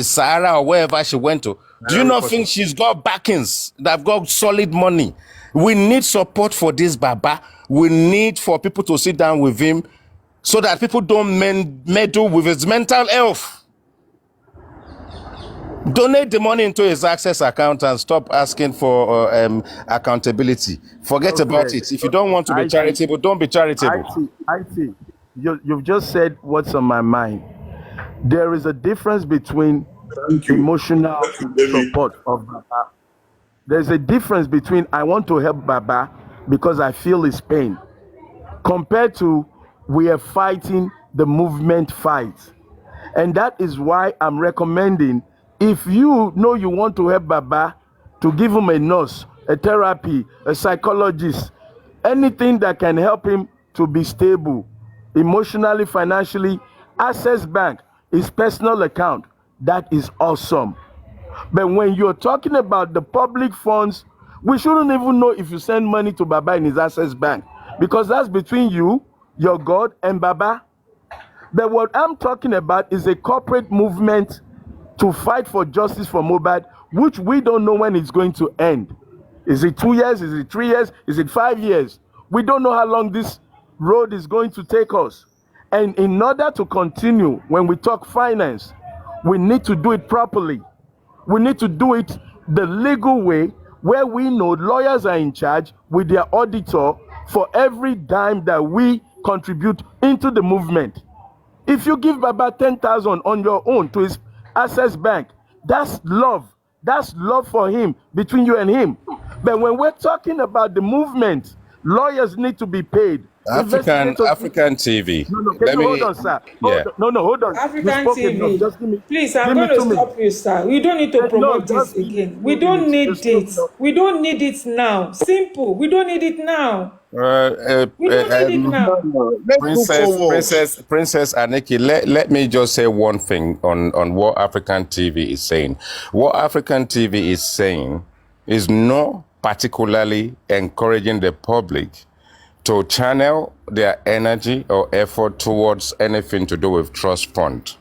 Sahara or wherever she went to. Do you not think she's got backings that have got solid money? We need support for this Baba. We need for people to sit down with him so that people don't meddle with his mental health. Donate the money into his Access account and stop asking for accountability. Forget about it. If you don't want to be charitable, don't be charitable. I see. You've just said what's on my mind. There is a difference between emotional support of Baba. There's a difference between I want to help Baba because I feel his pain, compared to we are fighting the movement fight. And that is why I'm recommending, if you know you want to help Baba, to give him a nurse a therapy, a psychologist, anything that can help him to be stable emotionally, financially. Access Bank, his personal account, that is awesome. But when you're talking about the public funds, we shouldn't even know if you send money to Baba in his Access Bank, because that's between you, your God, and Baba. But what I'm talking about is a corporate movement to fight for justice for Mohbad, which we don't know when it's going to end. Is it 2 years? Is it 3 years? Is it 5 years? We don't know how long this road is going to take us. And in order to continue, when we talk finance, we need to do it properly. We need to do it the legal way, where we know lawyers are in charge with their auditor for every dime that we contribute into the movement. If you give Baba 10,000 on your own to his Access Bank, that's love. That's love for him, between you and him. But when we're talking about the movement, lawyers need to be paid. African TV. No, can you hold on, sir? Hold on. African TV. Just please, I'm going to stop you, sir. We don't need to promote this again. We don't need it. We don't need it now. Simple. We don't need it now. We don't need it now. Princess Aniki, let me just say one thing on what African TV is saying. What African TV is saying is not particularly encouraging the public to channel their energy or effort towards anything to do with trust fund.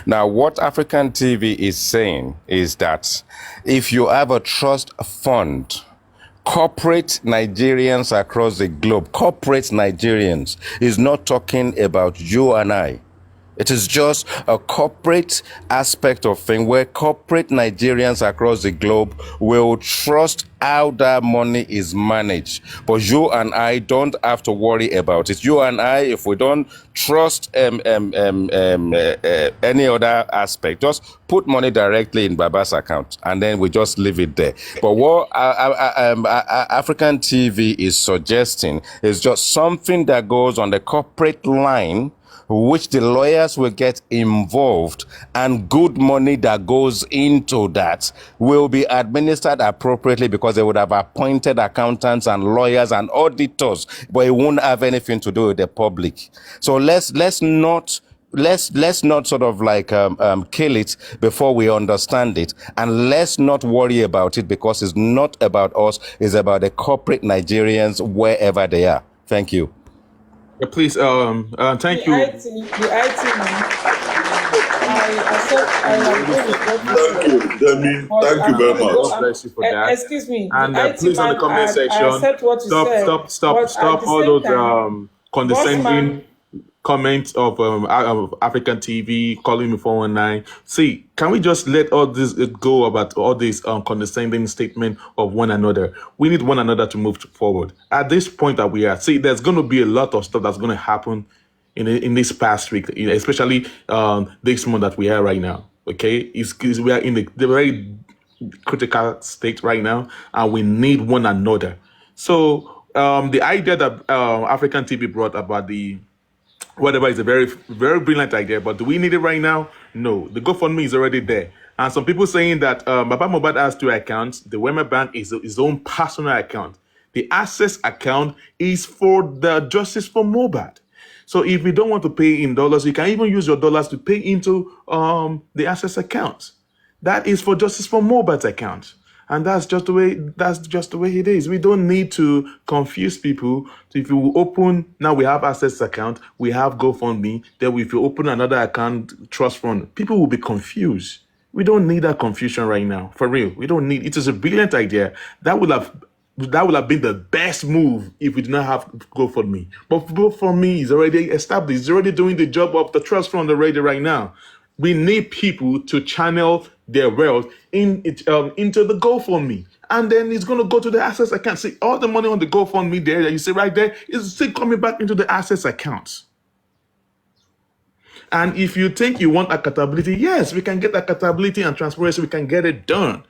Now, what African TV is saying is that if you have a trust fund, corporate Nigerians across the globe, corporate Nigerians, is not talking about you and I. It is just a corporate aspect of thing where corporate Nigerians across the globe will trust how that money is managed. But you and I don't have to worry about it. You and I, if we don't trust any other aspect, just put money directly in Baba's account and then we just leave it there. But what African TV is suggesting is just something that goes on the corporate line, which the lawyers will get involved, and good money that goes into that will be administered appropriately because they would have appointed accountants and lawyers and auditors, but it won't have anything to do with the public. So let's not sort of like kill it before we understand it, and let's not worry about it because it's not about us, it's about the corporate Nigerians wherever they are. Thank you. Yeah, please, thank you. The IT man. Thank you, Demi. Thank you very much. God bless you for that. Excuse me. And please, on the comment section, stop all those condescending comments of African TV calling me 419. See, can we just let all this go about all these condescending statement of one another? We need one another to move forward. At this point that we are, see, there's going to be a lot of stuff that's going to happen in this past week, especially this month that we are right now. Okay, we are in the very critical state right now, and we need one another. So the idea that African TV brought about the whatever is a very, very brilliant idea, but do we need it right now? No. The GoFundMe is already there. And some people saying that Baba Mohbad has two accounts. The Wema Bank is his own personal account. The Access account is for the Justice for Mohbad. So if you don't want to pay in dollars, you can even use your dollars to pay into the Access account. That is for Justice for Mohbad's account. And that's just the way it is. We don't need to confuse people. So if you open, now we have Access account, we have GoFundMe, then if you open another account, Trust Fund, people will be confused. We don't need that confusion right now. For real. We don't need it. Is a brilliant idea. That would have been the best move if we did not have GoFundMe. But GoFundMe is already established. It's already doing the job of the Trust Fund already right now. We need people to channel their wealth into the GoFundMe. And then it's going to go to the Access account. See, all the money on the GoFundMe there that you see right there is still coming back into the Access accounts. And if you think you want accountability, yes, we can get accountability and transparency. We can get it done.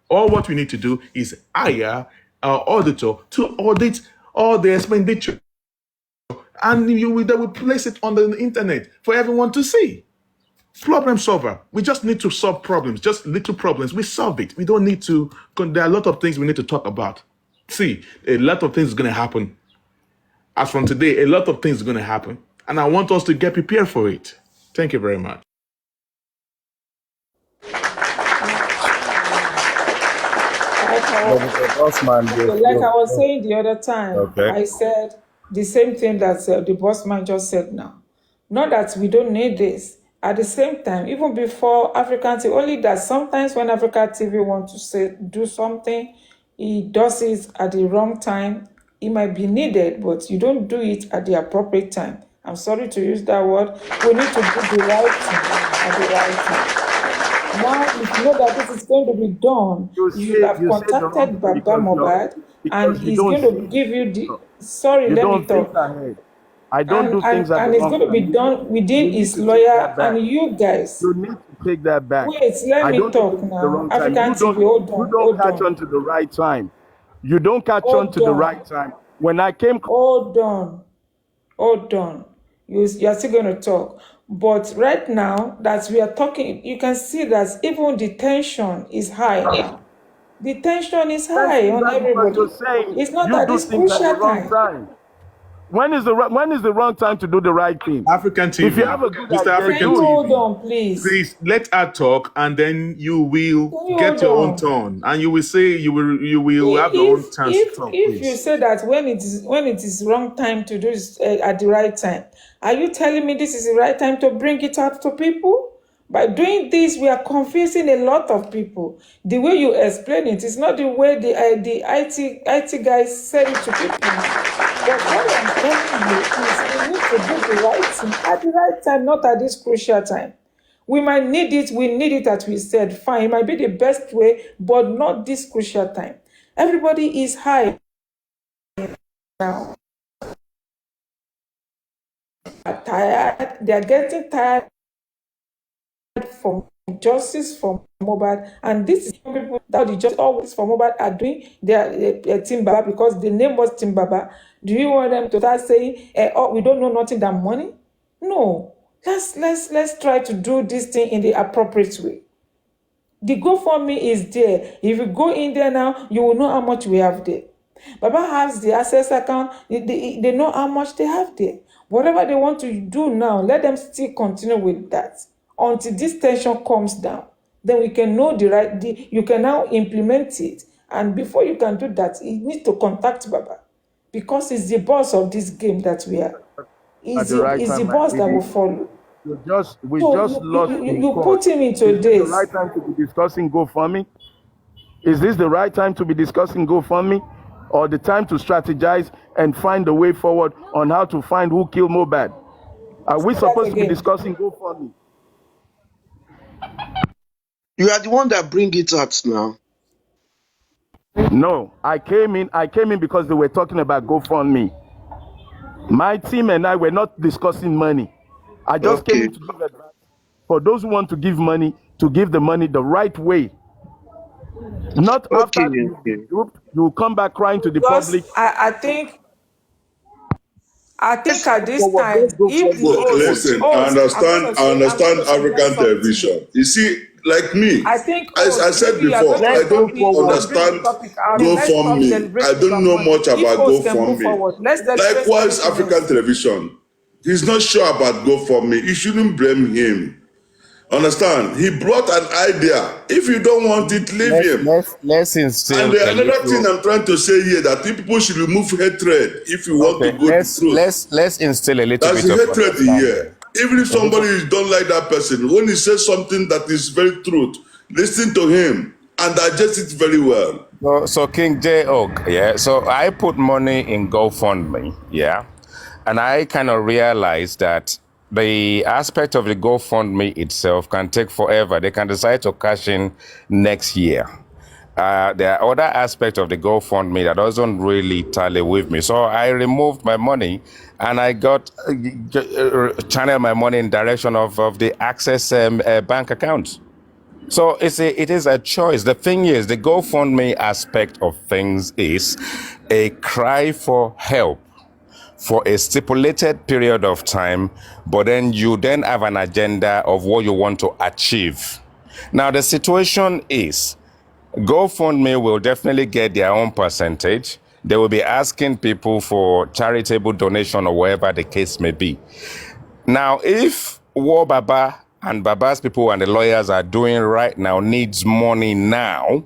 All what we need to do is hire our auditor to audit all the expenditure. And they will place it on the internet for everyone to see. Problem solver. We just need to solve problems, just little problems. We solve it. We don't need to, there are a lot of things we need to talk about. See, a lot of things are going to happen. As from today, a lot of things are going to happen. And I want us to get prepared for it. Thank you very much. Like I was saying the other time, I said the same thing that the boss man just said now. Not that we don't need this. At the same time, even before African TV, only that sometimes when African TV wants to do something, it does it at the wrong time. It might be needed, but you don't do it at the appropriate time. I'm sorry to use that word. We need to do the right thing at the right time. Now, if you know that this is going to be done, you have contacted Baba Mohbad, and he's going to give you the. Sorry, let me talk. I don't do things at and it's going to be done within his lawyer and you guys. You need to take that back. Wait, let me talk now. African TV, hold on. You don't catch on to the right time. You don't catch on to the right time. When I came. Hold on. You're still going to talk. But right now that we are talking, you can see that even the tension is high now. The tension is high on everybody. It's not that it's crucial time. When is the wrong time to do the right thing? African TV. If you have a good Mr. African TV, hold on, please. Please let her talk, and then you will get your own turn, and you will say you will have your own chance to talk. If you say that when it is wrong time to do it at the right time, are you telling me this is the right time to bring it out to people? By doing this, we are confusing a lot of people. The way you explain it is not the way the IT guys said it to people. But what I'm telling you is we need to do the right thing at the right time, not at this crucial time. We might need it, as we said, fine. It might be the best way, but not this crucial time. Everybody is high now. Tired. They are getting tired from justice for Mohbad, and this is people that the just always for Mohbad are doing their Team Baba because the name was Team Baba. Do you want them to start saying, "Oh, we don't know nothing than money"? No. Let's try to do this thing in the appropriate way. The GoFundMe is there. If you go in there now, you will know how much we have there. Baba has the access account. They know how much they have there. Whatever they want to do now, let them still continue with that until this tension comes down. Then we can know you can now implement it. And before you can do that, you need to contact Baba because it's the boss of this game that we are. It's the boss that will follow. We just lost. You put him into this. Is this the right time to be discussing GoFundMe? Is this the right time to be discussing GoFundMe? Or the time to strategize and find a way forward on how to find who killed Mohbad? Are we supposed to be discussing GoFundMe? You are the one that bring it out now. No, I came in because they were talking about GoFundMe. My team and I were not discussing money. I just came in to give advice for those who want to give money, to give the money the right way. Not after you come back crying to the public. I think at this time, listen, I understand African television. You see, like me, I said before, I don't understand GoFundMe. I don't know much about GoFundMe. Likewise, African television. He's not sure about GoFundMe. You shouldn't blame him. Understand? He brought an idea. If you don't want it, leave him. Let's instill. And another thing I'm trying to say here, that people should remove hatred if you want to go to truth. Let's instill a little bit of hatred here. Even if somebody don't like that person, when he says something that is very truth, listen to him and digest it very well. So King J Oak, yeah. So I put money in GoFundMe, yeah, and I kind of realized that the aspect of the GoFundMe itself can take forever. They can decide to cash in next year. There are other aspects of the GoFundMe that doesn't really tally with me. So I removed my money and I got channel my money in direction of the Access bank account. So it is a choice. The thing is, the GoFundMe aspect of things is a cry for help for a stipulated period of time, but then you then have an agenda of what you want to achieve. Now, the situation is, GoFundMe will definitely get their own percentage. They will be asking people for charitable donation or whatever the case may be. Now, if War Baba and Baba's people and the lawyers are doing right now needs money now,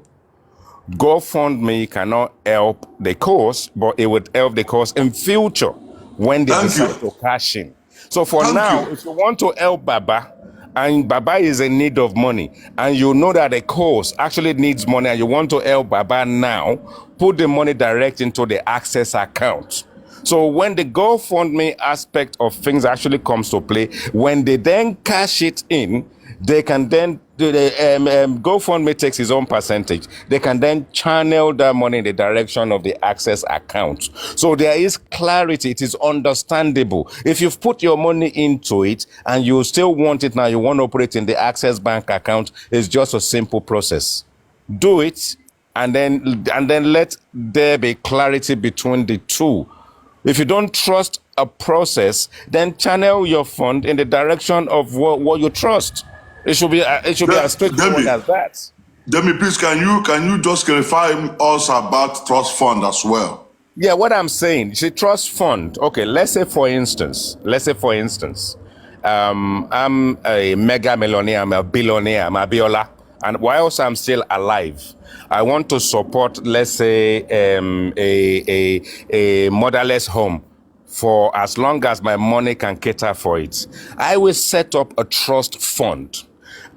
GoFundMe cannot help the cause, but it would help the cause in future when they decide to cash in. So for now, if you want to help Baba, and Baba is in need of money, and you know that the cause actually needs money, and you want to help Baba now, put the money direct into the Access account. So when the GoFundMe aspect of things actually comes to play, when they then cash it in, they can then GoFundMe takes his own percentage. They can then channel that money in the direction of the Access account. So there is clarity. It is understandable. If you've put your money into it and you still want it now, you want to operate in the Access bank account, it's just a simple process. Do it, and then let there be clarity between the two. If you don't trust a process, then channel your fund in the direction of what you trust. It should be as straightforward as that. Demi, please, can you just clarify us about trust fund as well? Yeah, what I'm saying, see, trust fund. Okay, let's say for instance, I'm a mega millionaire, I'm a billionaire, I'm a Biola, and whilst I'm still alive, I want to support, let's say, a motherless home for as long as my money can cater for it. I will set up a trust fund,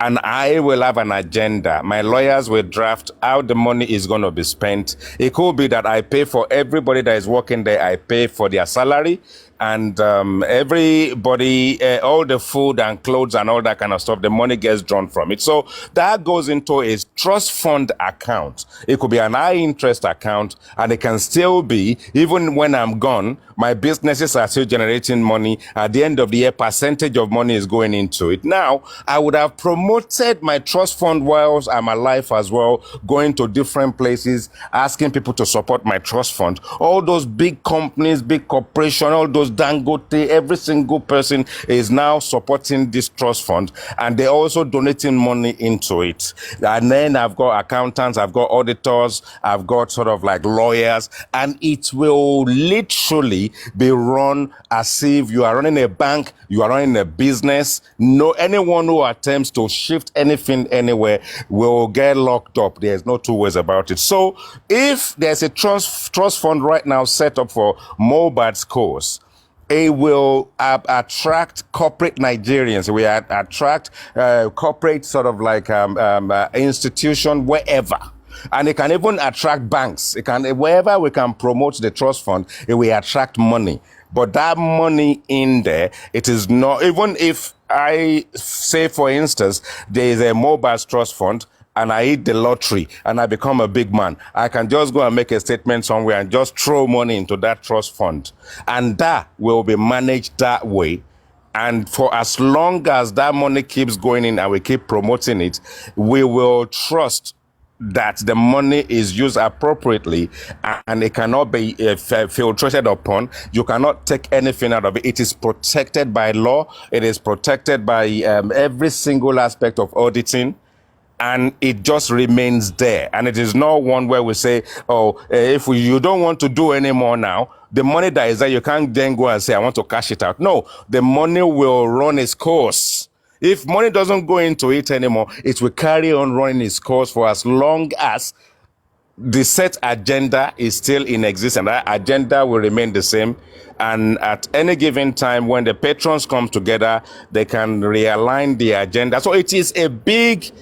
and I will have an agenda. My lawyers will draft how the money is going to be spent. It could be that I pay for everybody that is working there, I pay for their salary, and everybody, all the food and clothes and all that kind of stuff, the money gets drawn from it. So that goes into a trust fund account. It could be an high interest account, and it can still be, even when I'm gone, my businesses are still generating money. At the end of the year, percentage of money is going into it. Now, I would have promoted my trust fund whilst I'm alive as well, going to different places, asking people to support my trust fund. All those big companies, big corporations, all those Dangote, every single person is now supporting this trust fund, and they're also donating money into it. And then I've got accountants, I've got auditors, I've got sort of like lawyers, and it will literally be run as if you are running a bank, you are running a business. No, anyone who attempts to shift anything anywhere will get locked up. There's no two ways about it. So if there's a trust fund right now set up for Mohbad's cause, it will attract corporate Nigerians. We attract corporate sort of like institution wherever. And it can even attract banks. It can, wherever we can promote the trust fund, it will attract money. But that money in there, it is not, even if I say, for instance, there is a Mohbad's trust fund, and I hit the lottery and I become a big man, I can just go and make a statement somewhere and just throw money into that trust fund. And that will be managed that way. And for as long as that money keeps going in and we keep promoting it, we will trust that the money is used appropriately and it cannot be filtrated upon. You cannot take anything out of it. It is protected by law. It is protected by every single aspect of auditing. And it just remains there. And it is not one where we say, oh, if you don't want to do anymore now, the money that is there, you can't then go and say, I want to cash it out. No, the money will run its course. If money doesn't go into it anymore, it will carry on running its course for as long as the set agenda is still in existence. That agenda will remain the same. And at any given time, when the patrons come together, they can realign the agenda. So it is a big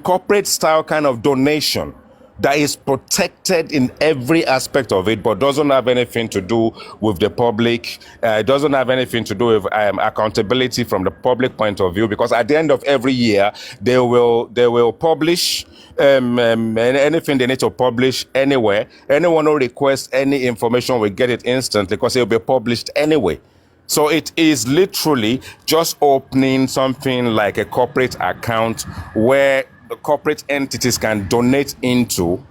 corporate style kind of donation that is protected in every aspect of it, but doesn't have anything to do with the public. It doesn't have anything to do with accountability from the public point of view, because at the end of every year, they will publish anything they need to publish anywhere. Anyone who requests any information will get it instantly because it will be published anyway. So it is literally just opening something like a corporate account where the corporate entities can donate into,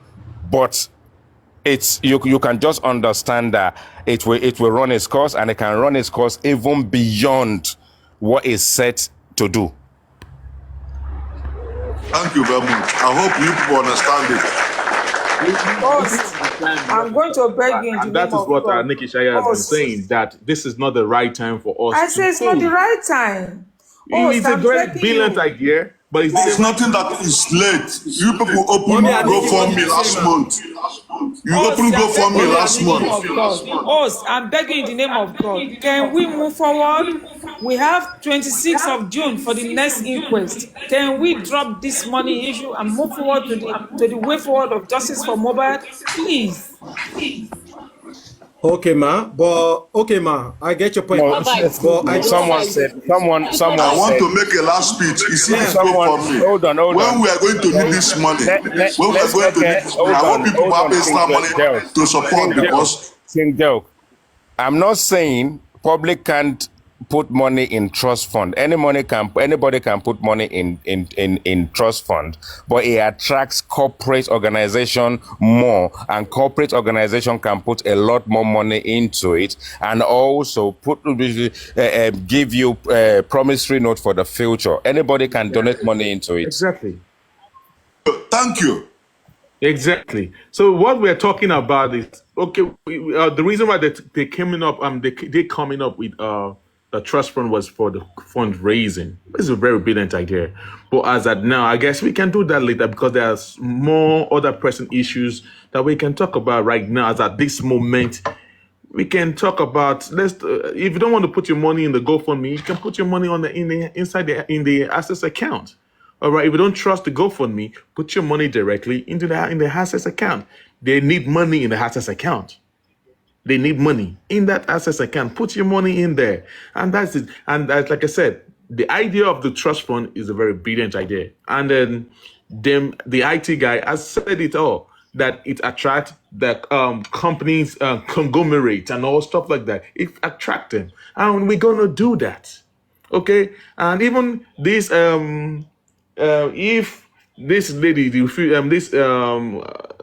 but it's you can just understand that it will run its course, and it can run its course even beyond what is set to do. Thank you very much. I hope you people understand it. I'm going to beg you in the And that name is of what God. Nikki Shaya has been saying, that this is not the right time for us I to say it's not the pay. right time. It's a I'm great begging brilliant you. idea, but is It's it nothing that is late. You people opened Mommy and Nikki, what did GoFundMe you say, last ma? month. You I'm opened GoFundMe begging you in last the name month. of God. I'm begging you in the name of God. Can we move forward? We have 26th of June for the next inquest. Can we drop this money issue and move forward to the way forward of justice for Mohbad? Please. Okay, ma. I get your point. No, Supervise. But I just someone Supervise. said, someone I Supervise. want said, to make a last speech. You see this someone, GoFundMe. hold on. When we are going to need this money, when we are Let's going make to need it, this money, I want people to have extra money to support because King Joke. I'm not saying public can't put money in trust fund. Anybody can put money in trust fund, but it attracts corporate organization more, and corporate organization can put a lot more money into it, and also give you a promissory note for the future. Anybody can donate money into it. exactly? thank you. Exactly. So what we're talking about is okay. The reason why they coming up, they coming up with the trust fund was for the fundraising. It's a very brilliant idea. But as at now, I guess we can do that later because there's more other pressing issues that we can talk about right now. As at this moment, we can talk about if you don't want to put your money in the GoFundMe, you can put your money on in the Access account. All right. If you don't trust the GoFundMe, put your money directly in the Access account. They need money in the Access account. They need money in that Access account. Put your money in there, and that's it. And like I said, the idea of the trust fund is a very brilliant idea. And then the IT guy has said it all, that it attracts the companies, conglomerate, and all stuff like that. It attracts them, and we're gonna do that. Okay, and even this if this lady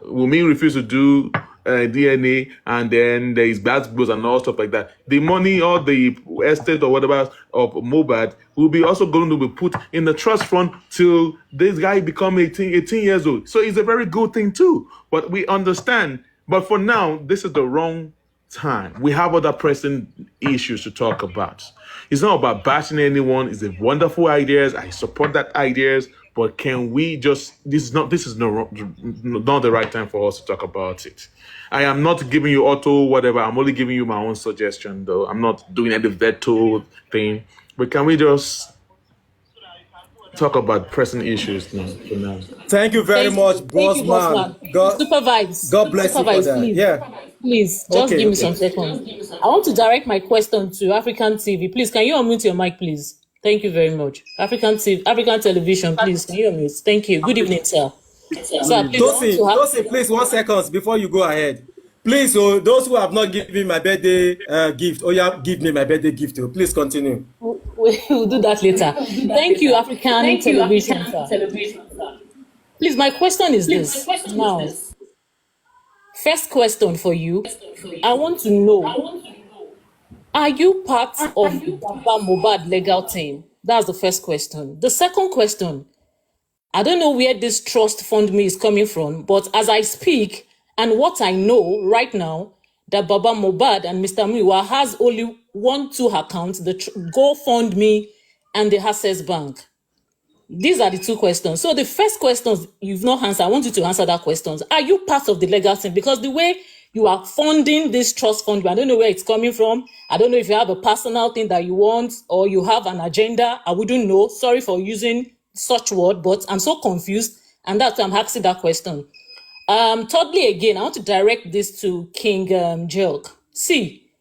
Wunmi refuse to do DNA, and then there is bad blows and all stuff like that, the money or the estate or whatever of Mohbad will be also going to be put in the trust fund till this guy become 18 years old. So it's a very good thing too. But we understand. But for now, this is the wrong time. We have other pressing issues to talk about. It's not about bashing anyone. It's a wonderful ideas. I support that ideas, but can we just? This is not the right time for us to talk about it. I am not giving you auto whatever. I'm only giving you my own suggestion, though. I'm not doing any veto thing. But can we just talk about pressing issues now? For now. Thank you very much, boss man. Supervise. God bless you for that. Please. Yeah. Please, just give me some seconds. I want to direct my question to African TV. Please, can you unmute your mic, please? Thank you very much. African television, please, can you unmute? Thank you. Good evening, sir. Sir, please, Dosi, please, 1 second before you go ahead. Please, those who have not given me my birthday gift, give me my birthday gift. Please continue. We'll do that later. Thank you, African television, sir. Please, my question is this. Now, first question for you. I want to know, are you part of Baba Mohbad legal team? That's the first question. The second question, I don't know where this trust fund me is coming from, but as I speak, and what I know right now, that Baba Mohbad and Mr. Muiwa has only 1-2 accounts, the GoFundMe and the Access Bank. These are the two questions. So the first question you've not answered, I want you to answer that question. Are you part of the legal team? Because the way you are funding this trust fund, I don't know where it's coming from. I don't know if you have a personal thing that you want or you have an agenda. I wouldn't know. Sorry for using such word, but I'm so confused. And that's why I'm asking that question. Thirdly, again, I want to direct this to King Jelk. See,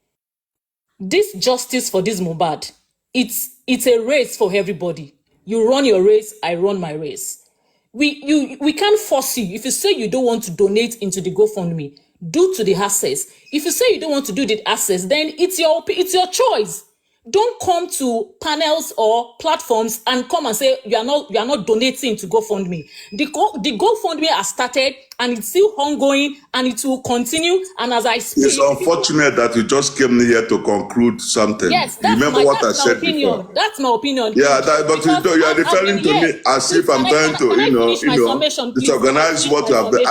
this justice for this Mohbad, it's a race for everybody. You run your race, I run my race. We can't force you. If you say you don't want to donate into the GoFundMe, do to the Access. If you say you don't want to do the Access, then it's your choice. don't come to panels or platforms and come and say you are not donating to GoFundMe. The GoFundMe has started and it's still ongoing and it will continue. And as I speak, it's unfortunate that you just came here to conclude something. Yes, remember what I said opinion. before. That's my opinion. Yeah, but you are referring to me as if I'm trying to disorganize what you have done.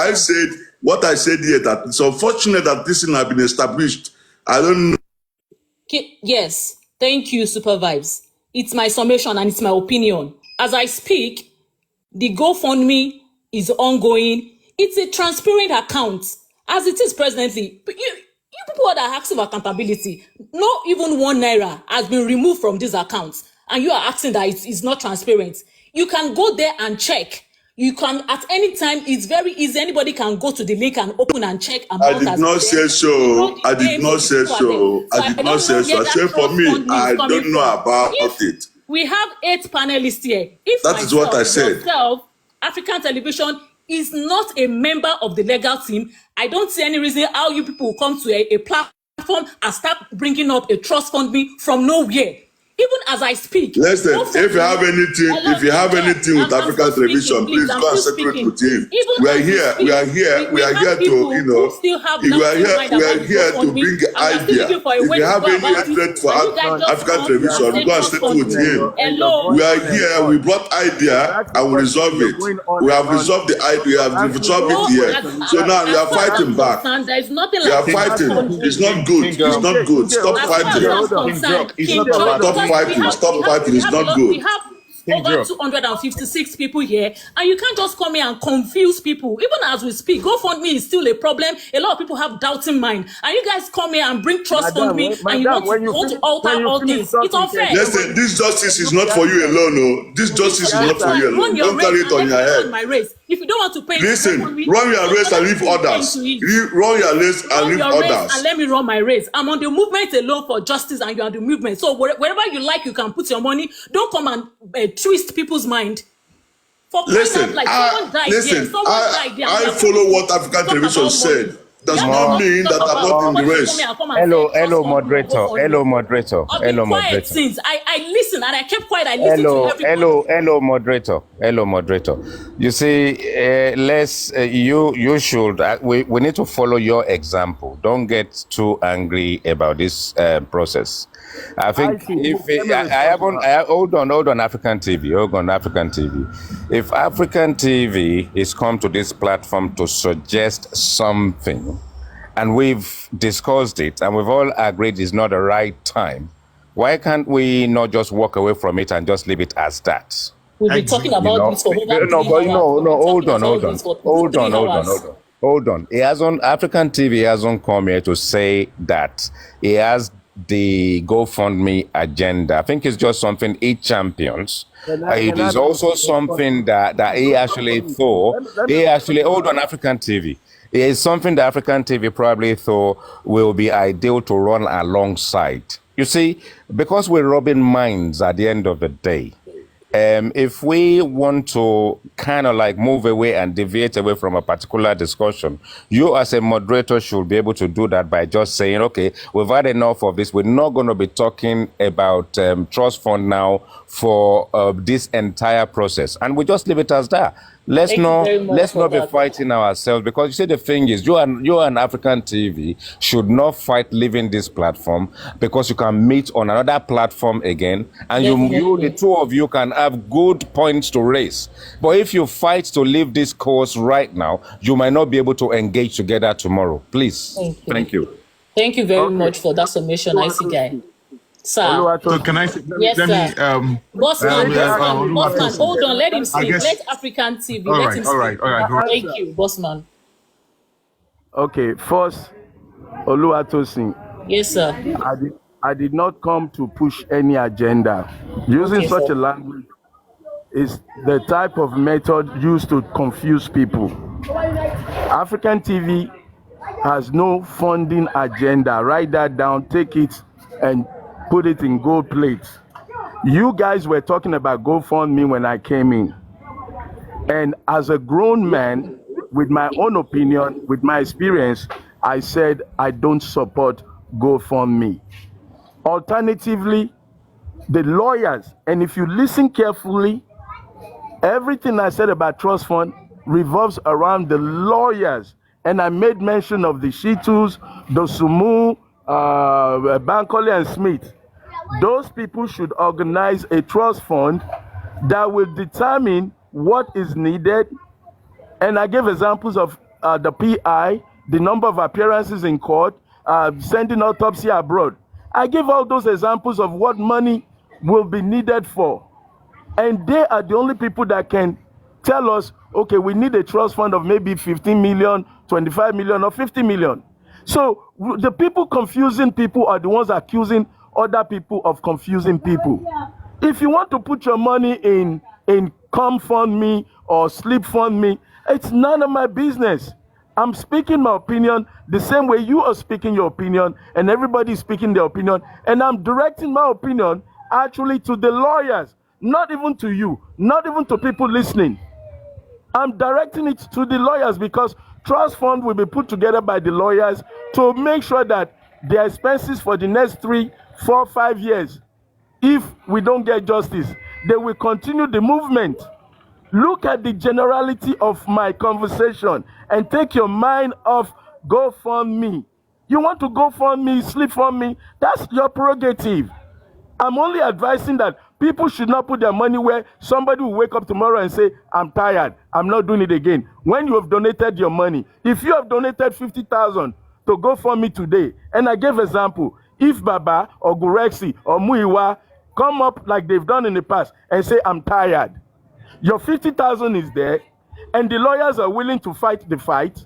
What I said here, that it's unfortunate that this thing has been established. I don't know. Yes, thank you, Super Vibes. It's my summation and it's my opinion. As I speak, the GoFundMe is ongoing. It's a transparent account, as it is presently. But you people that are asking for accountability, not even 1 naira has been removed from these accounts, and you are asking that it's not transparent. You can go there and check. You can, at any time, it's very easy. Anybody can go to the link and open and check. I did not say so. I did not say so. I did not say so. I said for me, I don't know about it. We have 8 panelists here. If that is what I said. African Television is not a member of the legal team, I don't see any reason how you people will come to a platform and start bringing up a trust fund me from nowhere. Even as I speak. Listen, if you have anything with African Television, please go and separate with him. We are here to, we are here to bring idea. If you have any hatred for African Television, go and settle with him. We are here, we brought idea and we resolve it. We have resolved the idea, we have resolved it here. So now we are fighting back. We are fighting. It's not good. It's not good. Stop fighting. Stop fighting. It's not good. We have over 256 people here, and you can't just come here and confuse people. Even as we speak, GoFundMe is still a problem. A lot of people have doubting mind, and you guys come here and bring trust fund me, and you want to alter all things. It's unfair. Listen, this justice is not for you alone. No, this justice is not for you alone. Don't carry it on your head. If you don't want to pay, listen, run your race and leave others. Run your race and leave others. And let me run my race. I'm on the movement alone for justice, and you're on the movement. So wherever you like, you can put your money. Don't come and twist people's mind. Listen, I follow what African Television said. Does not mean that I'm not in the race. Hello, moderator. Since I listen and I kept quiet. I listened to everybody. Hello, moderator. You see, you should. We need to follow your example. Don't get too angry about this process. I think hold on, African TV. If African TV is come to this platform to suggest something, and we've discussed it, and we've all agreed it's not the right time, why can't we not just walk away from it and just leave it as that? We've been talking about this for hold on. African TV hasn't come here to say that he has the GoFundMe agenda. I think it's just something he champions. It is also something that he actually thought. Hold on, African TV. It is something that African TV probably thought will be ideal to run alongside. You see, because we're rubbing minds at the end of the day. If we want to kind of like move away and deviate away from a particular discussion, you as a moderator should be able to do that by just saying, okay, we've had enough of this. We're not going to be talking about trust fund now for this entire process. And we just leave it as that. Let's not be fighting ourselves, because you see, the thing is, you and African TV should not fight leaving this platform, because you can meet on another platform again, and the two of you can have good points to raise. But if you fight to leave this course right now, you might not be able to engage together tomorrow. Please. Thank you. Thank you very much for that submission, Icy Guy. Sir. So can I? Yes, sir. Bossman, hold on. Let him speak. Let African TV. Let him speak. All right. Thank you, Bossman. Okay, first, Oluwatosin. Yes, sir. I did not come to push any agenda. Using such a language is the type of method used to confuse people. African TV has no funding agenda. Write that down, take it, and put it in gold plates. You guys were talking about GoFundMe when I came in. And as a grown man, with my own opinion, with my experience, I said I don't support GoFundMe. Alternatively, the lawyers, and if you listen carefully, everything I said about trust fund revolves around the lawyers. And I made mention of the Shitus, the Sumu, Bankole and Smith. Those people should organize a trust fund that will determine what is needed. And I gave examples of the PI, the number of appearances in court, sending autopsy abroad. I gave all those examples of what money will be needed for. And they are the only people that can tell us, okay, we need a trust fund of maybe 15 million, 25 million, or 50 million. So the people confusing people are the ones accusing other people of confusing people. If you want to put your money in Come Fund Me or Sleep Fund Me, it's none of my business. I'm speaking my opinion the same way you are speaking your opinion, and everybody is speaking their opinion, and I'm directing my opinion actually to the lawyers, not even to you, not even to people listening. I'm directing it to the lawyers because trust fund will be put together by the lawyers to make sure that their expenses for the next 3, 4, 5 years, if we don't get justice, they will continue the movement. Look at the generality of my conversation and take your mind off GoFundMe. You want to GoFundMe, Sleep Fund Me, that's your prerogative. I'm only advising that people should not put their money where somebody will wake up tomorrow and say, I'm tired, I'm not doing it again. When you have donated your money, if you have donated 50,000 to GoFundMe today, and I gave example, if Baba or Gurexi or Muiwa come up like they've done in the past and say, I'm tired, your 50,000 is there, and the lawyers are willing to fight the fight,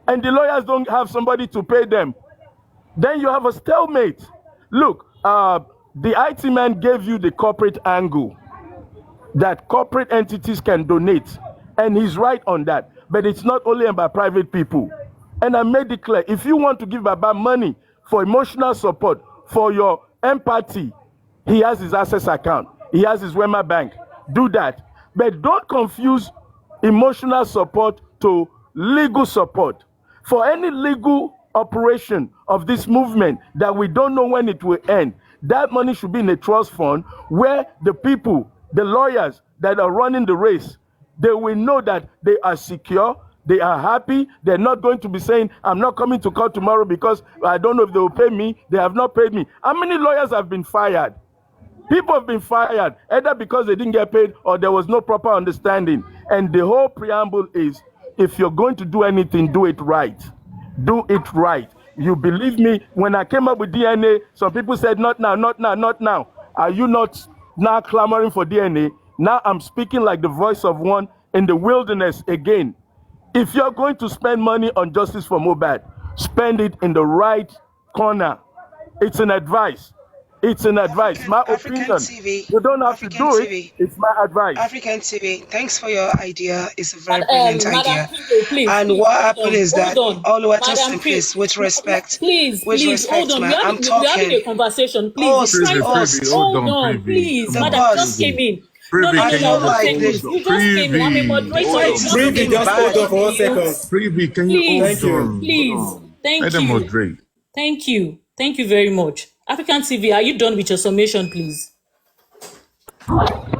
and the lawyers don't have somebody to pay them, then you have a stalemate. Look, the IT man gave you the corporate angle, that corporate entities can donate, and he's right on that, but it's not only about private people. And I made it clear, if you want to give Baba money for emotional support, for your empathy, he has his access account, he has his Wema Bank, do that. But don't confuse emotional support to legal support. For any legal operation of this movement that we don't know when it will end, that money should be in a trust fund where the people, the lawyers that are running the race, they will know that they are secure, they are happy, they're not going to be saying, I'm not coming to court tomorrow because I don't know if they will pay me, they have not paid me. How many lawyers have been fired? People have been fired either because they didn't get paid or there was no proper understanding. And the whole preamble is, if you're going to do anything, do it right. Do it right. You believe me, when I came up with DNA, some people said, not now, not now, not now. Are you not now clamoring for DNA? Now I'm speaking like the voice of one in the wilderness again. If you're going to spend money on justice for Mohbad, spend it in the right corner. It's an advice. It's an advice. My opinion. TV, You don't have African to do TV. it. It's my advice. African TV, thanks for your idea. It's a very brilliant Madam idea. Pinto, please, And please, what hold happened on, is that, hold on. Oluwatosin, Madam please, with respect, please, hold on. man, I'm We're having a talking. conversation. Please, Host, hold on, please. The Madam boss. just came in. I No, feel like this. you just came in. I'm a moderator. Wait, It's not Privy, looking just hold bad. on for 1 second. Privy, can Please, you Thank you. please. Thank Let them you. moderate. Thank you. Thank you very much. African TV, are you done with your summation, please?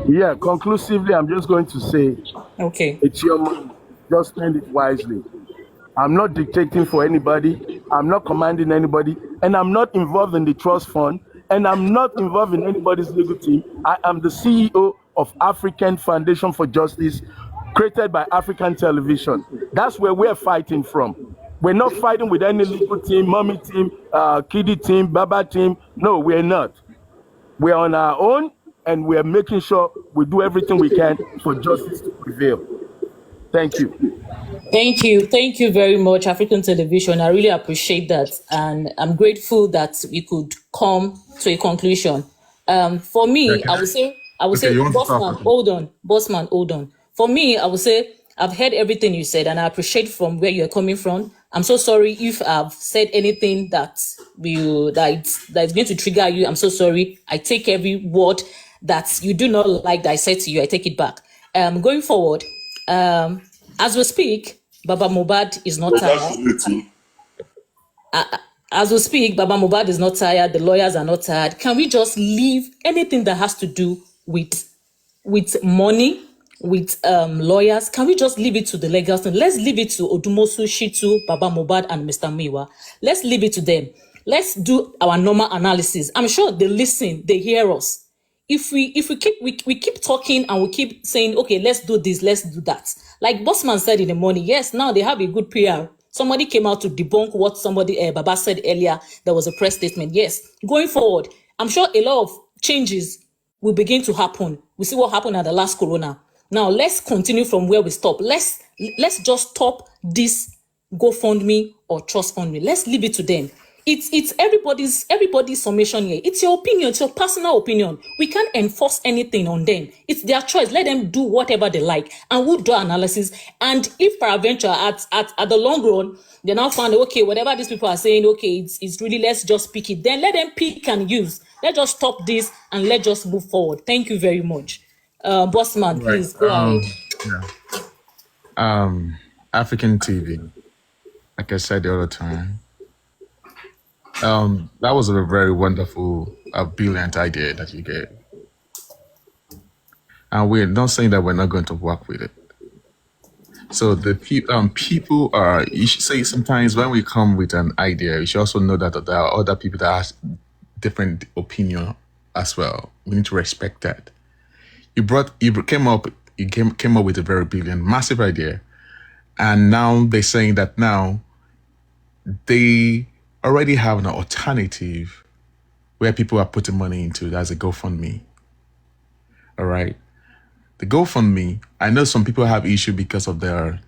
Yeah, conclusively, I'm just going to say, Okay. it's your money. Just spend it wisely. I'm not dictating for anybody. I'm not commanding anybody. And I'm not involved in the trust fund. And I'm not involved in anybody's legal team. I am the CEO of African Foundation for Justice, created by African Television. That's where we're fighting from. We're not fighting with any legal team, mommy team, kiddie team, baba team. No, we're not. We're on our own, and we're making sure we do everything we can for justice to prevail. Thank you. Thank you. Thank you very much, African Television. I really appreciate that. And I'm grateful that we could come to a conclusion. For me, I would say, Bossman, hold on. For me, I would say, I've heard everything you said, and I appreciate from where you're coming from. I'm so sorry if I've said anything that's going to trigger you. I'm so sorry. I take every word that you do not like that I said to you. I take it back. Going forward, as we speak, Baba Mohbad is not tired. As we speak, Baba Mohbad is not tired, the lawyers are not tired. Can we just leave anything that has to do with money, with lawyers? Can we just leave it to the legal thing? Let's leave it to Odumosu, Shitu, Baba Mohbad, and Mr. Miwa. Let's leave it to them. Let's do our normal analysis. I'm sure they listen, they hear us. If we keep talking and we keep saying, okay, let's do this, let's do that. Like Bossman said in the morning, yes, now they have a good PR. Somebody came out to debunk what Baba said earlier. There was a press statement. Yes, going forward, I'm sure a lot of changes will begin to happen. We see what happened at the last Corona. Now let's continue from where we stop. Let's just stop this GoFundMe or Trust Fund Me. Let's leave it to them. It's everybody's summation here. It's your opinion. It's your personal opinion. We can't enforce anything on them. It's their choice. Let them do whatever they like, and we'll do analysis. And if peradventure at the long run they now find, okay, whatever these people are saying, okay, it's really, let's just pick it. Then let them pick and use. Let's just stop this and let's just move forward. Thank you very much. Bossman, Right. please go ahead. Yeah. African TV, like I said the other time, that was a very wonderful, brilliant idea that you gave. And we're not saying that we're not going to work with it. So the people are, you should say sometimes when we come with an idea, you should also know that there are other people that have different opinion as well. We need to respect that. You came up with a very brilliant, massive idea. And now they're saying that now they already have an alternative where people are putting money into. That's a GoFundMe. All right. The GoFundMe, I know some people have issue because of the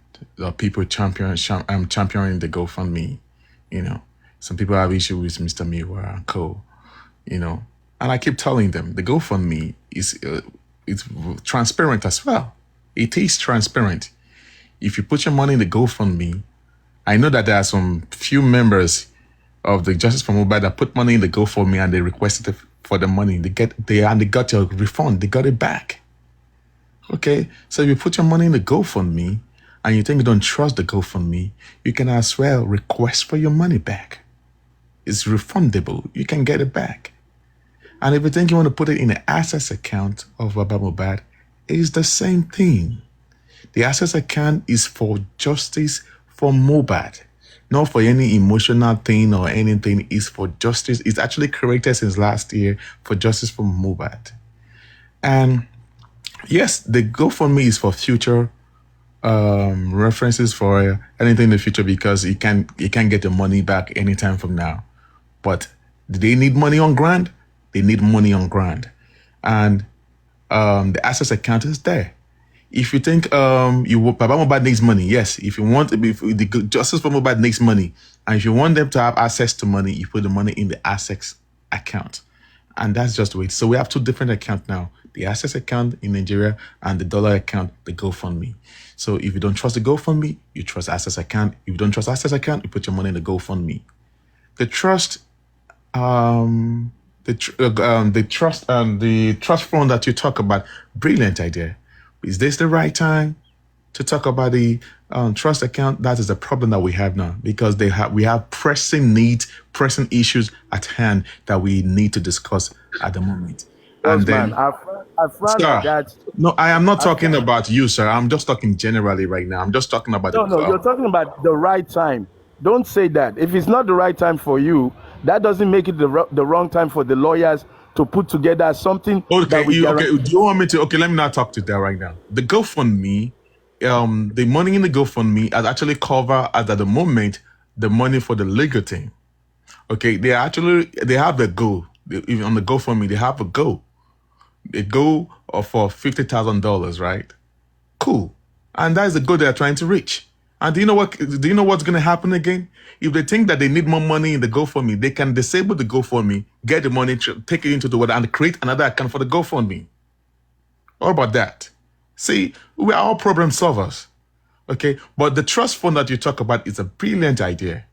people championing the GoFundMe. You know, some people have issue with Mr. Miwa and co. You know, and I keep telling them the GoFundMe is it's transparent as well. It is transparent. If you put your money in the GoFundMe, I know that there are some few members of the Justice for Mohbad that put money in the GoFundMe and they requested for the money. They got your refund. They got it back. Okay, so if you put your money in the GoFundMe and you think you don't trust the GoFundMe, you can as well request for your money back. It's refundable. You can get it back. And if you think you want to put it in the Access account of Baba Mohbad, it's the same thing. The Access account is for justice for Mohbad, not for any emotional thing or anything. It's for justice. It's actually created since last year for justice for Mohbad. And yes, the GoFundMe is for future references for anything in the future because you can get the money back anytime from now. But do they need money on ground? They need money on ground. And the Access account is there. If you think Baba Mohbad needs money, yes. If the Justice for Mohbad needs money, and if you want them to have access to money, you put the money in the Access account. And that's just the way. So we have two different accounts now. The Access account in Nigeria and the dollar account, the GoFundMe. So if you don't trust the GoFundMe, you trust Access account. If you don't trust Access account, you put your money in the GoFundMe. The trust fund that you talk about, brilliant idea. Is this the right time to talk about the trust account? That is the problem that we have now because we have pressing needs, pressing issues at hand that we need to discuss at the moment. And then, no, I am not talking about you, sir. I'm just talking generally right now. I'm just talking about No, you're talking about the right time. Don't say that. If it's not the right time for you, that doesn't make it the wrong time for the lawyers to put together something. Okay, do you want me to? Okay, let me not talk to that right now. The GoFundMe, the money in the GoFundMe has actually covered at the moment the money for the legal team. Okay, they have a goal. Even on the GoFundMe, they have a goal. A goal for $50,000, right? Cool, and that is the goal they are trying to reach. And do you know what's going to happen again? If they think that they need more money in the GoFundMe, they can disable the GoFundMe, get the money, take it into the water, and create another account for the GoFundMe. What about that? See, we are all problem solvers, okay? But the trust fund that you talk about is a brilliant idea.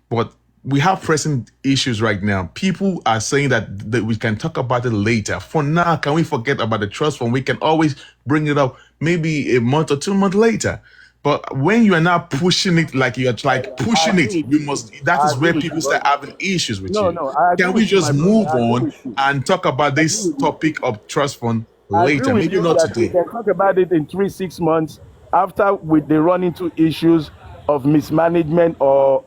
But we have pressing issues right now. People are saying that we can talk about it later. For now, can we forget about the trust fund? We can always bring it up maybe a month or 2 months later. But when you are now pushing it like you're like pushing it, you must. That is where people start having issues with you. No, I agree Can we with you, my just brother. move I agree on with you. and talk about I agree this with you. topic of trust fund I agree later? with Maybe you not that we today. can talk about it in 3-6 months after they run into issues of mismanagement or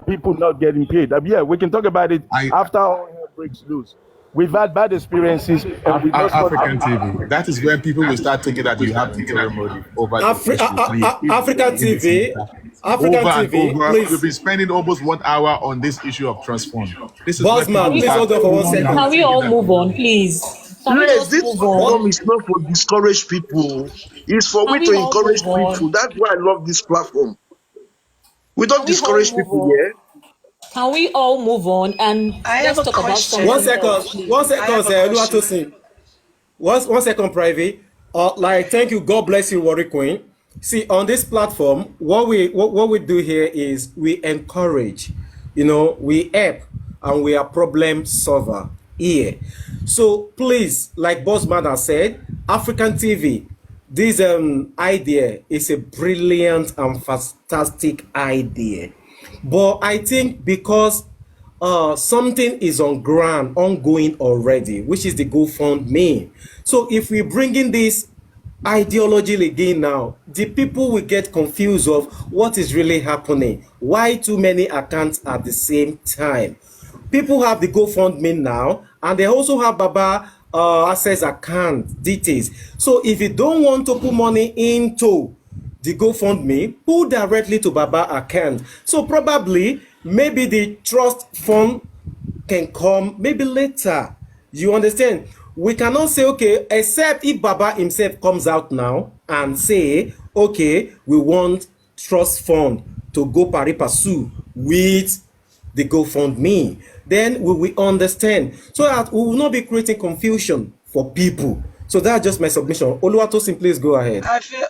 people not getting paid. Yeah, we can talk about it after all hell breaks loose. We've had bad experiences and we just want African TV. That is where people will start thinking that you have interim motive over the issue. African TV, Over and TV, over. please. We've been spending almost 1 hour on this issue of trust fund. This is Bossman, please hold on for 1 second. Can we all move on, please? Can we Yes, just this move platform on? is not for discourage people. It's for Can we we to all encourage move on? people. That's why I love this platform. We don't Can we all discourage move people, on? yeah? Can we all move on and I let's have a talk about question. something else, please? 1 second, I have a question. Oluwatosin. 1 second, Private. Thank you. God bless you, Warri Queen. See, on this platform, what we do here is we encourage, we help, and we are problem solver here. So please, like Bossman has said, African TV, this idea is a brilliant and fantastic idea. But I think because something is ongoing already, which is the GoFundMe. So if we bring in this ideology again now, the people will get confused of what is really happening. Why too many accounts at the same time? People have the GoFundMe now, and they also have Baba access account details. So if you don't want to put money into the GoFundMe, pull directly to Baba account. So probably, maybe the trust fund can come maybe later. You understand? We cannot say, okay, except if Baba himself comes out now and say, okay, we want trust fund to go pari passu with the GoFundMe. Then we will understand, so that we will not be creating confusion for people. So that's just my submission. Oluwatosin, please go ahead. I feel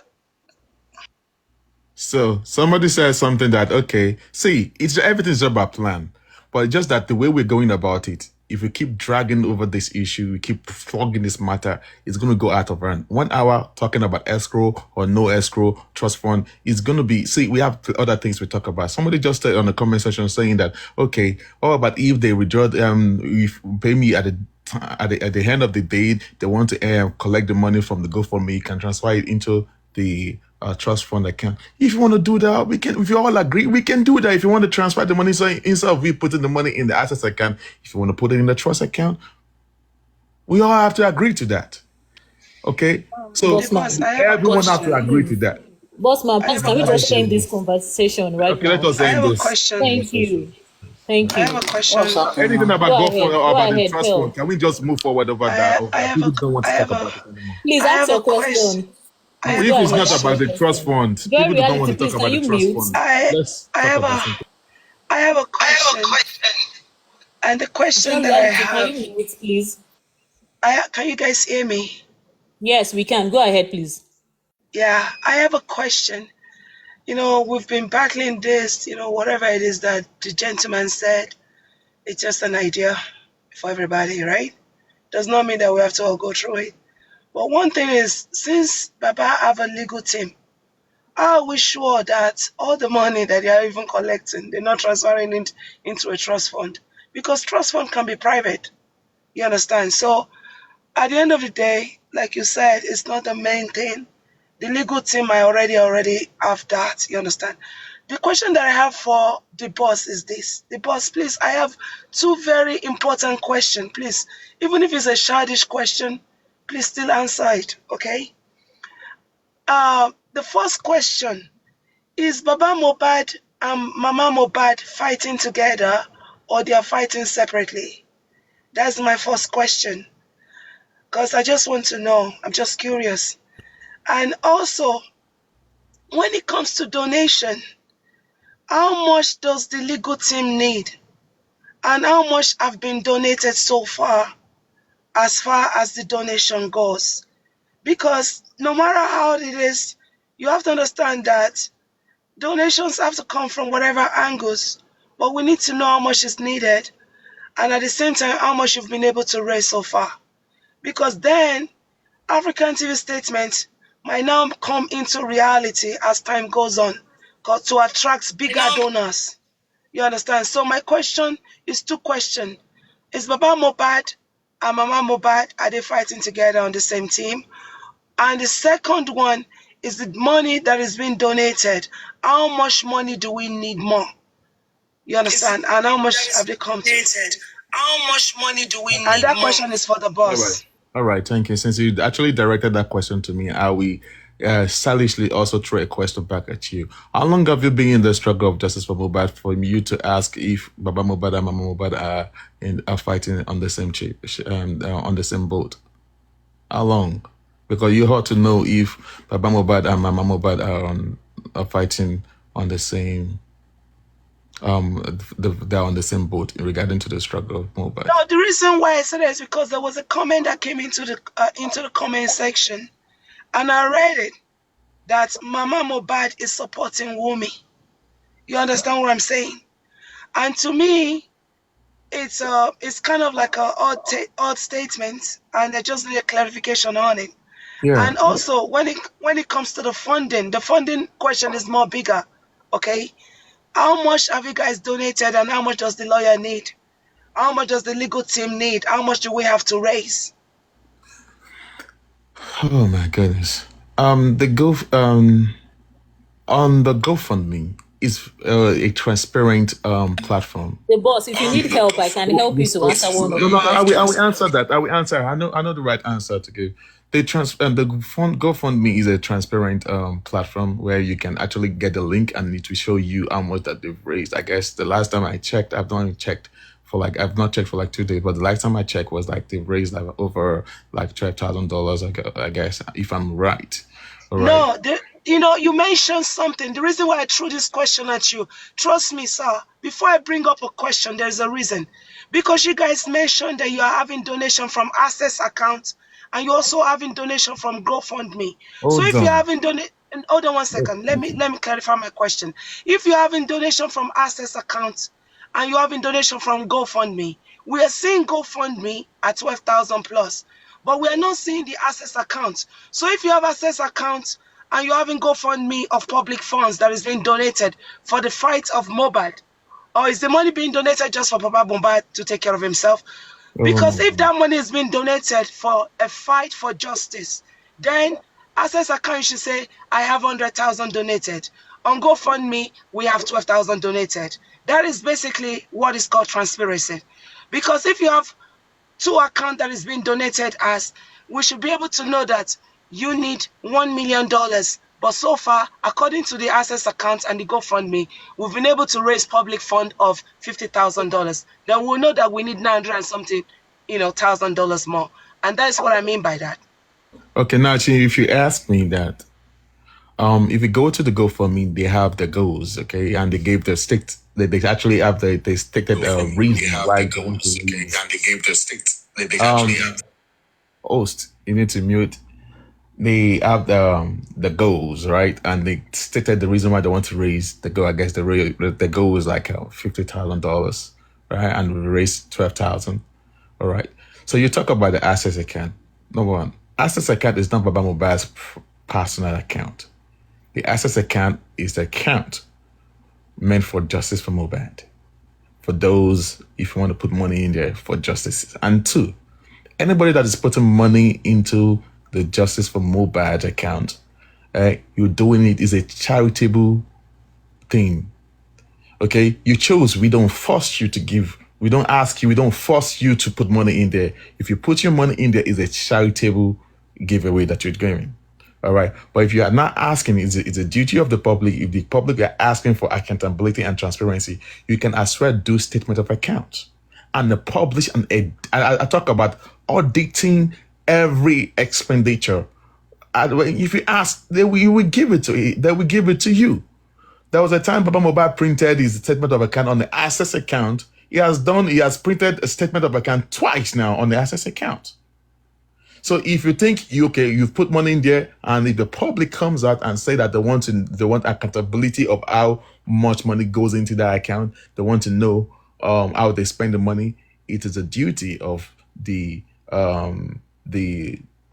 So somebody says something that, okay, see, everything's about plan, but just that the way we're going about it, if we keep dragging over this issue, we keep flogging this matter, it's going to go out of hand. 1 hour talking about escrow or no escrow, trust fund, it's going to be, see, we have other things we talk about. Somebody just said on the comment section saying that, okay, but if they withdraw, if pay me at the end of the day, they want to collect the money from the GoFundMe, you can transfer it into the trust fund account. If you want to do that, we can. If you all agree, we can do that. If you want to transfer the money, so instead of we putting the money in the assets account, if you want to put it in the trust account, we all have to agree to that. Okay, so everyone has to agree to that. Bossman, please, can we just end this conversation right now? Let us end this. Thank you. Thank you. I have a question. Anything about the trust fund? Can we just move forward over that? People don't want to talk about it anymore. Please ask your question. If it's not about the trust fund, people don't want to talk about the trust fund. Let's talk about something. I have a question. And the question that I have, can you mute, please? Can you guys hear me? Yes, we can. Go ahead, please. Yeah, I have a question. We've been battling this, whatever it is that the gentleman said, it's just an idea for everybody, right? Does not mean that we have to all go through it. But one thing is, since Baba have a legal team, are we sure that all the money that they are even collecting, they're not transferring it into a trust fund? Because trust fund can be private. You understand? So at the end of the day, like you said, it's not the main thing. The legal team might already have that. You understand? The question that I have for the boss is this. The boss, please, I have two very important questions. Please, even if it's a childish question, please still answer it, okay? The first question, is Baba Mohbad and Mama Mohbad fighting together or they are fighting separately? That's my first question. Because I just want to know. I'm just curious. And also, when it comes to donation, how much does the legal team need? And how much have been donated so far as the donation goes? Because no matter how it is, you have to understand that donations have to come from whatever angles, but we need to know how much is needed and at the same time how much you've been able to raise so far. Because then African TV statement might now come into reality as time goes on, to attract bigger donors. You understand? So my question is two questions. Is Baba Mohbad and Mama Mohbad, are they fighting together on the same team? And the second one is the money that is being donated. How much money do we need more? You understand? And how much have they come to? How much money do we need? And that question is for the boss. All right, thank you. Since you actually directed that question to me, I will stylishly also throw a question back at you. How long have you been in the struggle of justice for Mohbad for you to ask if Baba Mohbad and Mama Mohbad are fighting on the same on the same boat? How long? Because you ought to know if Baba Mohbad and Mama Mohbad are fighting on the same. They're on the same boat regarding to the struggle of Mohbad. No, the reason why I said that is because there was a comment that came into the comment section, and I read it that Mama Mohbad is supporting Wumi. You understand what I'm saying? And to me, it's kind of like a odd statement, and I just need a clarification on it. Yeah. And also, when it comes to the funding question is more bigger. Okay. How much have you guys donated, and how much does the lawyer need? How much does the legal team need? How much do we have to raise? Oh my goodness. On the GoFundMe is a transparent platform. The boss, if you need help, I can help you to answer one of them. No, I will answer that. I will answer. I know the right answer to give. The GoFundMe is a transparent platform where you can actually get the link and it will show you how much that they've raised. I guess the last time I checked, I've not checked for like 2 days, but the last time I checked was like they've raised like over like $12,000. I guess, if I'm right. All right. No, you mentioned something. The reason why I threw this question at you, trust me, sir. Before I bring up a question, there's a reason, because you guys mentioned that you are having donation from Access account. And you're also having donation from GoFundMe. So if you're having donation, hold on one second. Let me clarify my question. If you're having donation from Access account and you're having donation from GoFundMe, we are seeing GoFundMe at 12,000 plus, but we are not seeing the Access account. So if you have Access account and you're having GoFundMe of public funds that is being donated for the fight of Mohbad, or is the money being donated just for Papa Mohbad to take care of himself? Because if that money is being donated for a fight for justice, then Access account should say, I have 100,000 donated. On GoFundMe, we have 12,000 donated. That is basically what is called transparency. Because if you have two accounts that is being donated as, we should be able to know that you need $1 million. But so far, according to the Access account and the GoFundMe, we've been able to raise public fund of $50,000. Then we'll know that we need 900 and something, $1,000 more. And that's what I mean by that. Okay, now if you ask me that, if you go to the GoFundMe, they have the goals, okay, and they gave the stick. They actually have they stated reason why going to and they gave the stick. They actually have host. You need to mute. They have the goals, right? And they stated the reason why they want to raise the goal. I guess the goal is like $50,000, right? And we raised 12,000. All right. So you talk about the Access account. Number one, Access account is not Baba Mohbad's personal account. The Access account is the account meant for justice for Mohbad. For those, if you want to put money in there for justice. And two, anybody that is putting money into the Justice for Mohbad account, you're doing it is a charitable thing. Okay, you chose. We don't force you to give. We don't ask you. We don't force you to put money in there. If you put your money in there, it's a charitable giveaway that you're giving. All right, but if you are not asking, it's a duty of the public. If the public are asking for accountability and transparency, you can as well do statement of account and publish I talk about auditing every expenditure. If you ask, they will give it to you. They will give it to you. There was a time Baba Mohbad printed his statement of account on the Access account. He has printed a statement of account twice now on the Access account. So if you think you've put money in there, and if the public comes out and say that they want accountability of how much money goes into that account, they want to know how they spend the money, it is a duty of the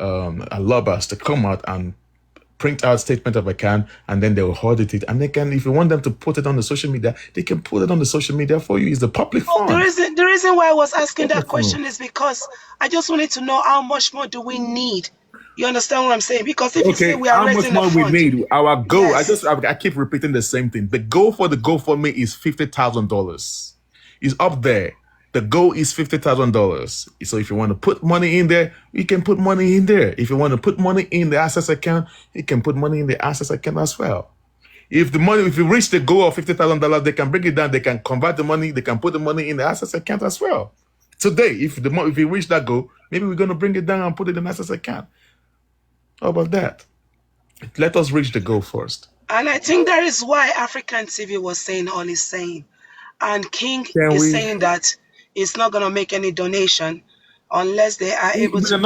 Alobas to come out and print out statement of account, and then they will audit it. And they can, if you want them to put it on the social media, they can put it on the social media for you. It's the public fund. The reason why I was asking that question is because I just wanted to know how much more do we need. You understand what I'm saying? Because if you say we are raising how much more fund, we need? Our goal. Yes. I keep repeating the same thing. The goal for the GoFundMe is $50,000. It's up there. The goal is $50,000. So if you want to put money in there, you can put money in there. If you want to put money in the access account, you can put money in the access account as well. If you reach the goal of $50,000, they can bring it down. They can convert the money. They can put the money in the access account as well. Today, if you reach that goal, maybe we're going to bring it down and put it in the access account. How about that? Let us reach the goal first. And I think that is why African TV was saying all he's saying. And King is saying that it's not going to make any donation unless they are able to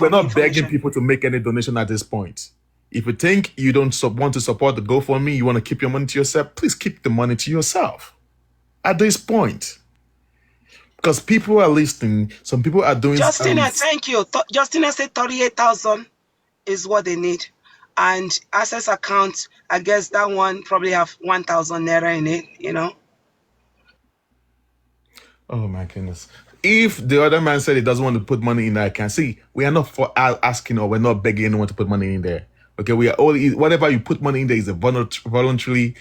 We're not begging people to make any donation at this point. If you think you don't want to support the GoFundMe, you want to keep your money to yourself, please keep the money to yourself at this point. Because people are listening. Some people are doing... Justina, thank you. Justina said 38,000 is what they need. And access account, I guess that one probably have 1,000 naira in it, you know. Oh my goodness. If the other man said he doesn't want to put money in that account, see, we are not for asking or we're not begging anyone to put money in there. Okay, we are all, whatever you put money in there is a voluntary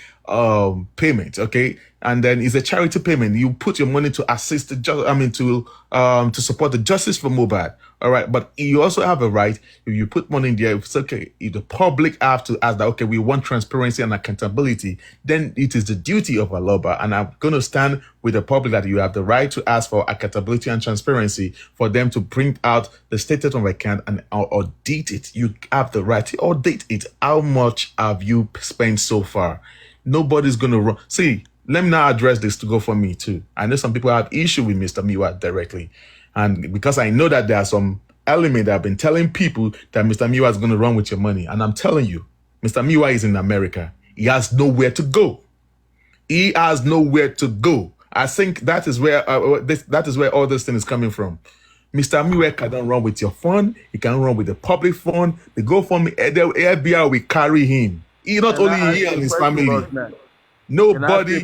payment, okay? And then it's a charity payment. You put your money to assist to support the Justice for Mohbad. All right, but you also have a right. If you put money in there, if it's okay, if the public have to ask that, okay, we want transparency and accountability, then it is the duty of Aloba. And I'm going to stand with the public that you have the right to ask for accountability and transparency for them to print out the statement of account and audit it. You have the right to audit it. How much have you spent so far? Nobody's going to run. See, let me now address this to GoFundMe too. I know some people have issue with Mr. Miwa directly. And because I know that there are some elements that have been telling people that Mr. Miwa is going to run with your money. And I'm telling you, Mr. Miwa is in America. He has nowhere to go. He has nowhere to go. I think that is where all this thing is coming from. Mr. Miwa cannot run with your fund. He can run with the public fund. The GoFundMe, the FBI will carry him. He not only he and his family. Nobody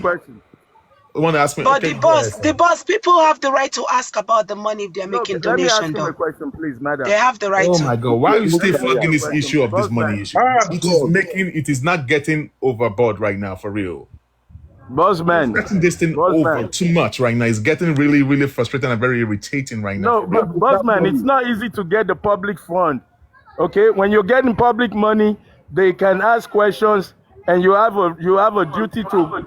want to ask me. But okay, the boss, people have the right to ask about the money if they're making donation. Let me ask you a question, please, madam. They have the right to. Oh my God, why are you still flagging this issue of this money issue? It is not getting overboard right now, for real. Bossman, it's getting this thing over too much right now. It's getting really, really frustrating and very irritating right now. No, but Bossman, it's not easy to get the public fund. Okay, when you're getting public money, they can ask questions. And you have a duty to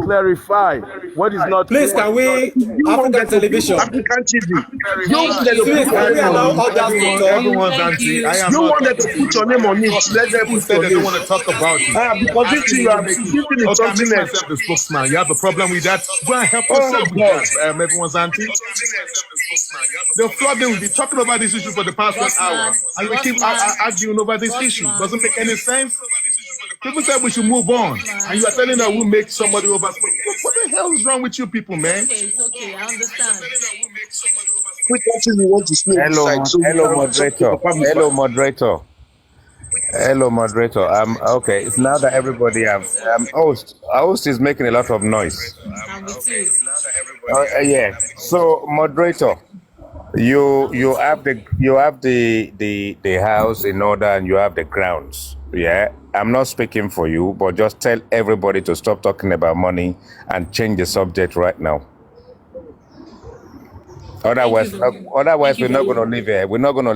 clarify what is not. Please, can we African television? African TV. You want them to everyone's auntie. You want them to put your name on it. Let them put they don't want to talk about it. Because this thing you are giving it something else. The spokesman. You have a problem with that? Go and help yourself with that. Everyone's auntie. The flooding will be talking about this issue for the past 1 hour, and we keep arguing over this issue. Doesn't make any sense. People said we should move on, and you are telling that we'll make somebody over. What the hell is wrong with you people, man? It's okay, I understand. Hello, moderator. Okay. It's now that everybody host is making a lot of noise. I'm with you. Yeah. So, moderator, you have the house in order and you have the grounds. Yeah, I'm not speaking for you, but just tell everybody to stop talking about money and change the subject right now. Otherwise, we're not going to live here. We're not going to